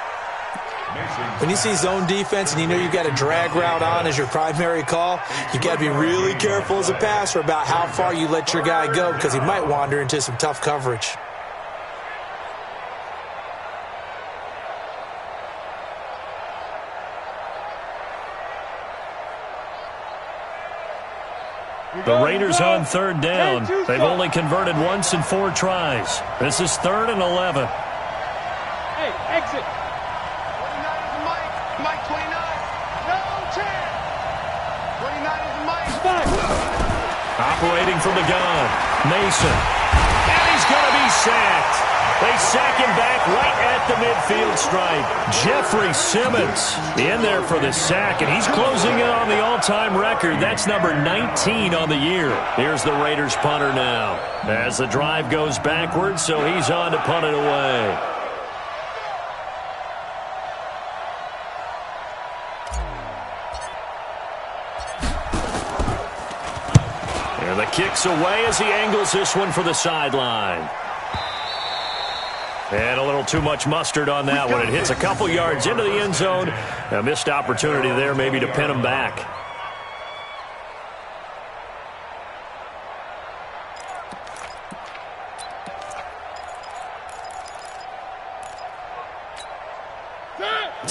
When you see zone defense and you know you've got a drag route on as your primary call, you got to be really careful as a passer about how far you let your guy go because he might wander into some tough coverage. The Raiders on 3rd down. They've only converted once in 4 tries. This is 3rd and 11. Hey, exit. 29 is Mike. Mike 29. No chance. 29 is Mike. Operating from the gun, Mason. And he's going to be sacked. They sack him back right at the midfield stripe. Jeffrey Simmons in there for the sack, and he's closing in on the all-time record. That's number 19 on the year. Here's the Raiders punter now as the drive goes backwards, so he's on to punt it away. And the kick's away as he angles this one for the sideline. And a little too much mustard on that one. It hits a couple yards into the end zone. A missed opportunity there maybe to pin him back.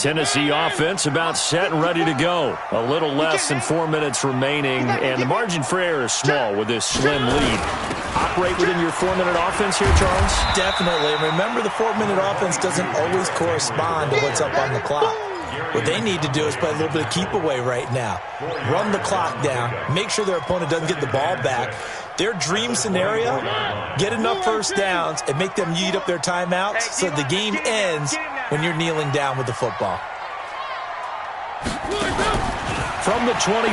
Tennessee offense about set and ready to go. A little less than 4 minutes remaining, and the margin for error is small with this slim lead. Operate within your 4-minute offense here, Charles? Definitely. Remember, the 4-minute offense doesn't always correspond to what's up on the clock. What they need to do is play a little bit of keep away right now. Run the clock down. Make sure their opponent doesn't get the ball back. Their dream scenario, get enough first downs and make them eat up their timeouts so the game ends when you're kneeling down with the football. From the 24,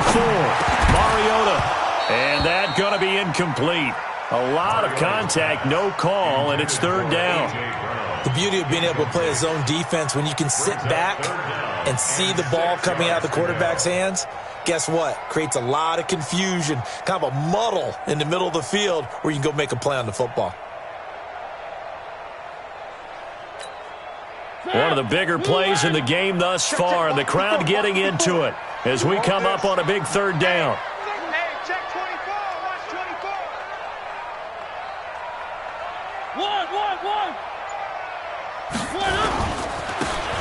Mariota. And that going to be incomplete. A lot of contact, no call, and it's third down. The beauty of being able to play a zone defense when you can sit back and see the ball coming out of the quarterback's hands, guess what? Creates a lot of confusion, kind of a muddle in the middle of the field where you can go make a play on the football. One of the bigger plays in the game thus far, and the crowd getting into it as we come up on a big third down. Hey, check 24. Watch 24. One.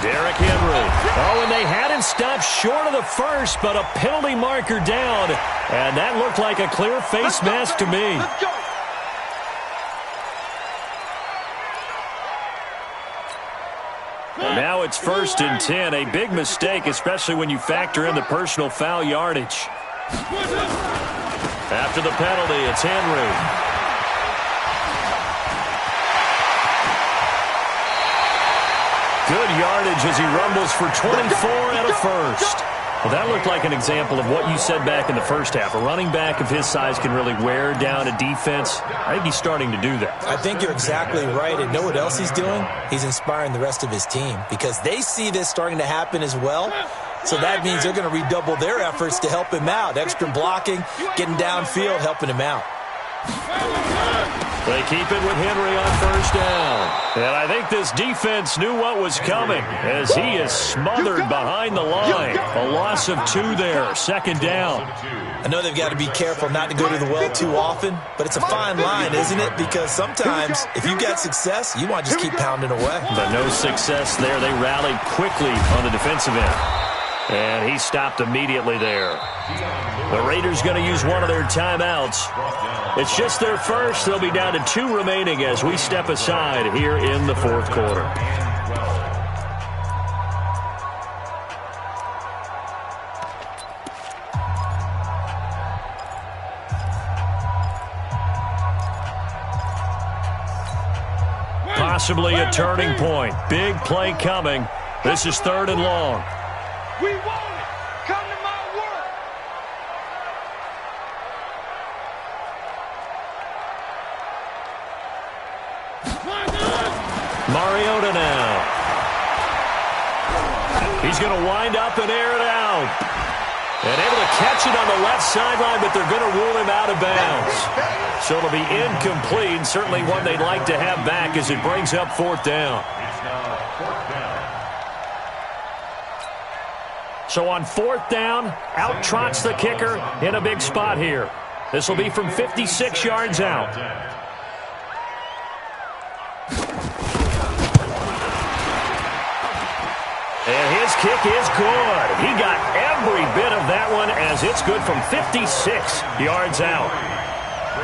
Derrick Henry. Oh, and they had him stopped short of the first, but a penalty marker down. And that looked like a clear face mask to me. Let's go. Now it's 1st and 10. A big mistake, especially when you factor in the personal foul yardage. After the penalty, it's Henry. Good yardage as he rumbles for 24 and a first. Well, that looked like an example of what you said back in the first half. A running back of his size can really wear down a defense. I think he's starting to do that. I think you're exactly right. And know what else he's doing? He's inspiring the rest of his team because they see this starting to happen as well. So that means they're going to redouble their efforts to help him out. Extra blocking, getting downfield, helping him out. They keep it with Henry on first down. And I think this defense knew what was coming as he is smothered behind the line. A loss of 2 there, second down. I know they've got to be careful not to go to the well too often, but it's a fine line, isn't it? Because sometimes if you get success, you want to just keep pounding away. But no success there. They rallied quickly on the defensive end. And he stopped immediately there. The Raiders going to use one of their timeouts. It's just their first. They'll be down to 2 remaining as we step aside here in the fourth quarter. Possibly a turning point. Big play coming. This is 3rd and long. We want it. Come to my work. Mariota now. He's going to wind up and air it out. And able to catch it on the left sideline, but they're going to rule him out of bounds. So it'll be incomplete. Certainly one they'd like to have back as it brings up 4th down. It's now 4th down. So on 4th down, out trots the kicker in a big spot here. This will be from 56 yards out. And his kick is good. He got every bit of that one as it's good from 56 yards out.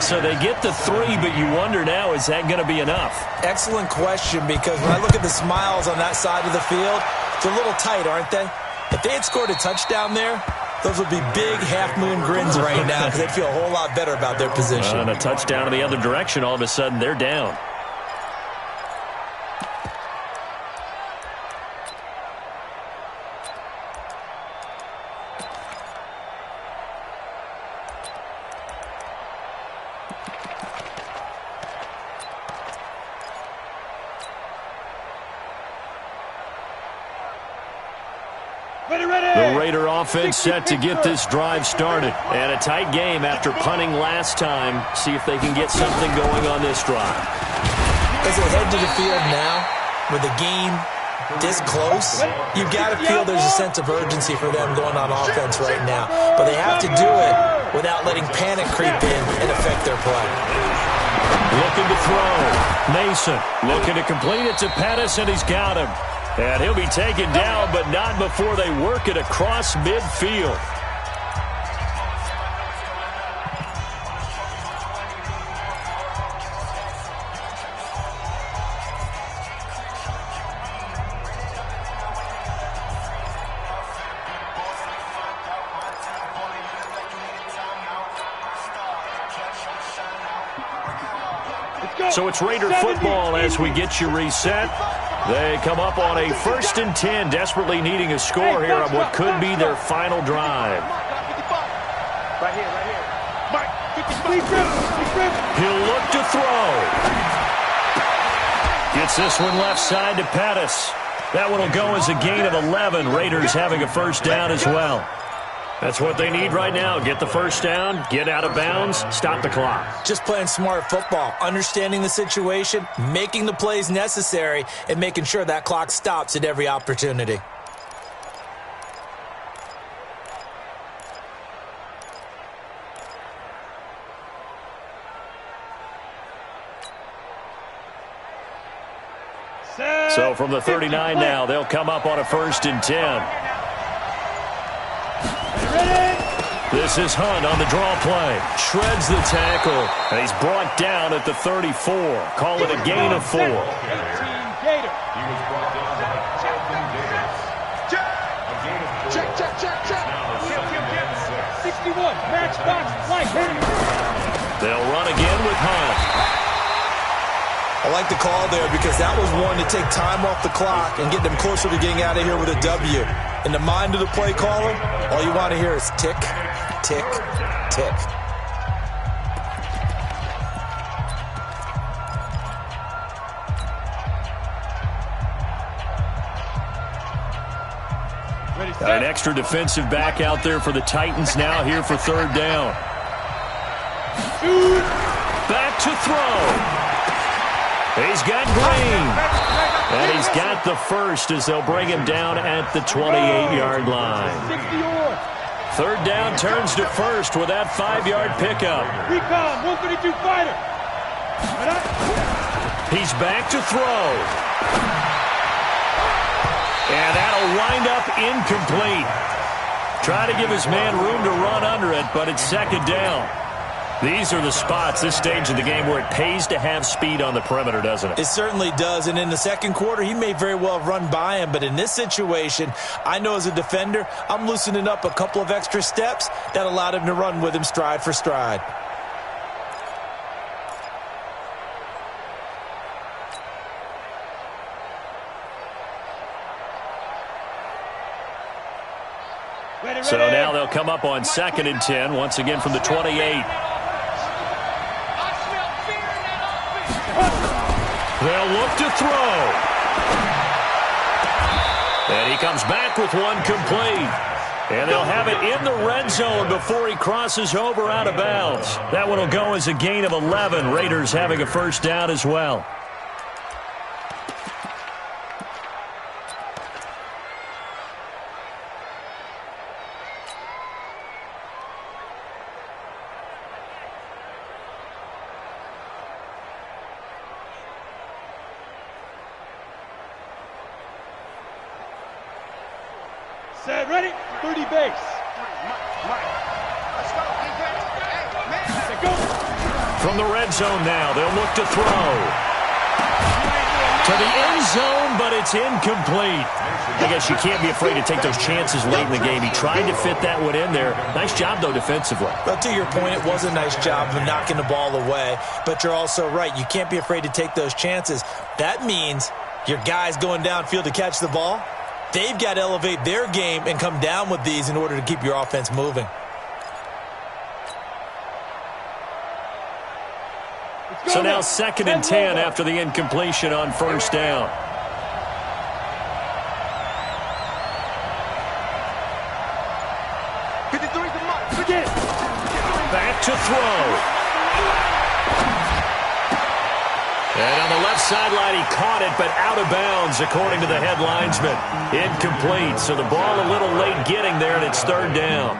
So they get the 3, but you wonder now, is that going to be enough? Excellent question, because when I look at the smiles on that side of the field, they're a little tight, aren't they? If they had scored a touchdown there, those would be big half-moon grins right now because they'd feel a whole lot better about their position. And a touchdown in the other direction, all of a sudden they're down. The Raider offense set to get this drive started. And a tight game after punting last time. See if they can get something going on this drive. As they head to the field now, with the game this close, you've got to feel there's a sense of urgency for them going on offense right now. But they have to do it without letting panic creep in and affect their play. Looking to throw. Mason looking to complete it to Pettis, and he's got him. And he'll be taken down, but not before they work it across midfield. So it's Raider football as we get you reset. They come up on a 1st and 10, desperately needing a score here on what could be their final drive. Right here. Mike, He'll look to throw. Gets this one left side to Pettis. That one will go as a gain of 11. Raiders having a first down as well. That's what they need right now. Get the first down, get out of bounds, stop the clock. Just playing smart football, understanding the situation, making the plays necessary, and making sure that clock stops at every opportunity. So from the 39 now, they'll come up on a 1st and 10. This is Hunt on the draw play. Shreds the tackle. And he's brought down at the 34. Call it a gain of 4. He was brought down by Carlton Davis. A gain of 4. Check. Now it's 2nd and 6. 61, match box, flight, hit him. They'll run again with Hunt. I like the call there because that was one to take time off the clock and get them closer to getting out of here with a W. In the mind of the play caller, all you want to hear is tick, tick, tick. Got an extra defensive back out there for the Titans now here for 3rd down. Back to throw. He's got Green. And he's got the first as they'll bring him down at the 28-yard line. 3rd down turns to 1st with that 5-yard pickup. Recon, 132 fighter. He's back to throw. And that'll wind up incomplete. Try to give his man room to run under it, but it's 2nd down. These are the spots, this stage of the game, where it pays to have speed on the perimeter, doesn't it? It certainly does, and in the 2nd quarter, he may very well run by him, but in this situation, I know as a defender, I'm loosening up a couple of extra steps that allowed him to run with him stride for stride. So now they'll come up on 2nd and 10, once again from the 28. They'll look to throw. And he comes back with one complete. And they'll have it in the red zone before he crosses over out of bounds. That one will go as a gain of 11. Raiders having a first down as well. Set, ready, 30 base. From the red zone now, they'll look to throw. To the end zone, but it's incomplete. I guess you can't be afraid to take those chances late in the game. He tried to fit that one in there. Nice job, though, defensively. But to your point, it was a nice job of knocking the ball away. But you're also right. You can't be afraid to take those chances. That means your guys going downfield to catch the ball, they've got to elevate their game and come down with these in order to keep your offense moving. So now 2nd and 10 after the incompletion on first down. Back to throw. And on the left sideline, he caught it, but out of bounds, according to the head linesman. Incomplete, so the ball a little late getting there, and it's third down.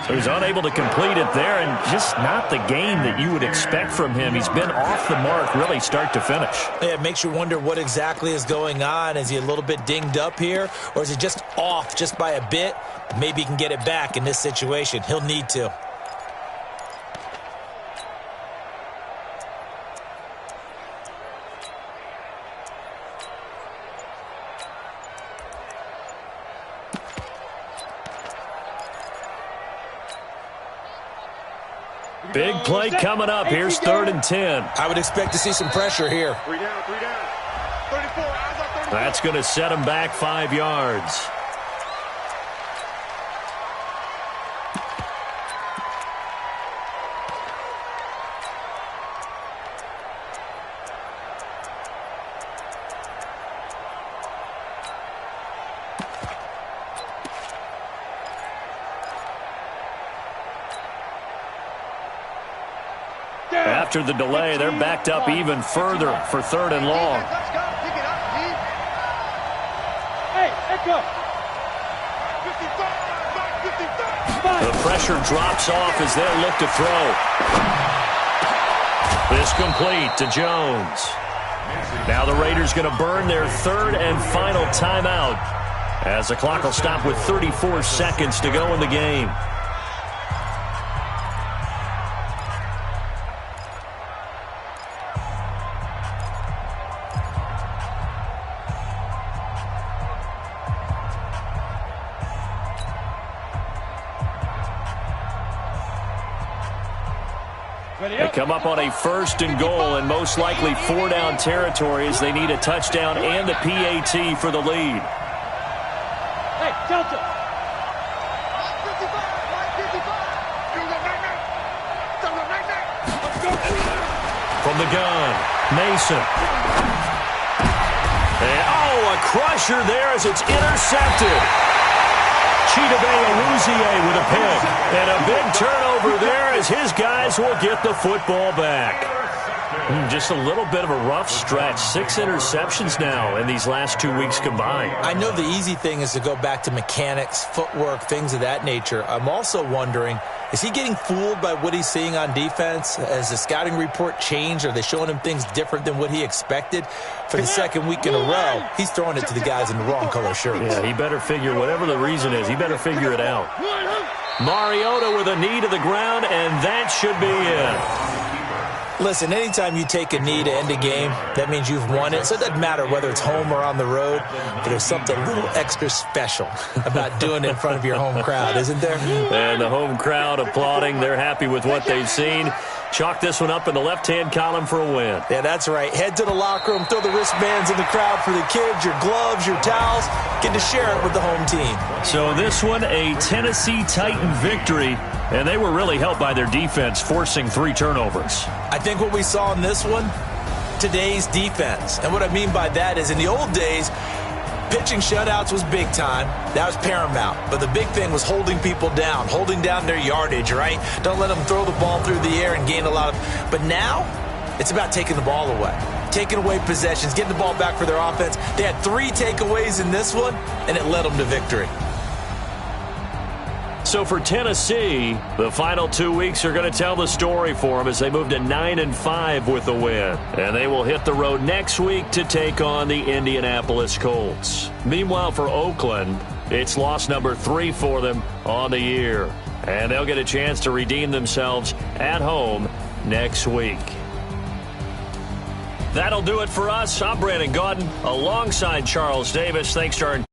So he's unable to complete it there, and just not the game that you would expect from him. He's been off the mark, really, start to finish. Yeah, it makes you wonder what exactly is going on. Is he a little bit dinged up here, or is he just off just by a bit? Maybe he can get it back in this situation. He'll need to. Big play coming up. Here's 3rd and 10. I would expect to see some pressure here. 3 down, 3 down. 34, eyes on 34. That's going to set him back 5 yards. After the delay, they're backed up even further for 3rd and long. Let's go. Pick it up, Steve. Hey, let's go. 55. The pressure drops off as they look to throw. This complete to Jones. Now the Raiders going to burn their 3rd and final timeout as the clock will stop with 34 seconds to go in the game. They come up on a 1st and goal and most likely 4-down territory as they need a touchdown and the PAT for the lead. Hey, Delta. 55. From the gun, Mason. And, a crusher there as it's intercepted. Chidobe with a pick. And a big turnover there as his guys will get the football back. Just a little bit of a rough stretch. 6 interceptions now in these last 2 weeks combined. I know the easy thing is to go back to mechanics, footwork, things of that nature. I'm also wondering, is he getting fooled by what he's seeing on defense? Has the scouting report changed? Are they showing him things different than what he expected? For the 2nd week in a row, he's throwing it to the guys in the wrong color shirts. Yeah, he better figure, whatever the reason is, he better figure it out. Mariota with a knee to the ground, and that should be it. Listen, anytime you take a knee to end a game, that means you've won it. So it doesn't matter whether it's home or on the road, but there's something a little extra special about doing it in front of your home crowd, isn't there? And the home crowd applauding. They're happy with what they've seen. Chalk this one up in the left-hand column for a win. Yeah, that's right. Head to the locker room, throw the wristbands in the crowd for the kids, your gloves, your towels. Get to share it with the home team. So this one, a Tennessee Titan victory, and they were really helped by their defense, forcing 3 turnovers. I think what we saw in this one, today's defense. And what I mean by that is in the old days, pitching shutouts was big time. That was paramount. But the big thing was holding people down, holding down their yardage, right? Don't let them throw the ball through the air and gain a lot of... But now, it's about taking the ball away. Taking away possessions, getting the ball back for their offense. They had 3 takeaways in this one, and it led them to victory. So for Tennessee, the final 2 weeks are going to tell the story for them as they move to 9-5 with the win. And they will hit the road next week to take on the Indianapolis Colts. Meanwhile, for Oakland, it's loss number 3 for them on the year. And they'll get a chance to redeem themselves at home next week. That'll do it for us. I'm Brandon Gaudin alongside Charles Davis. Thanks to our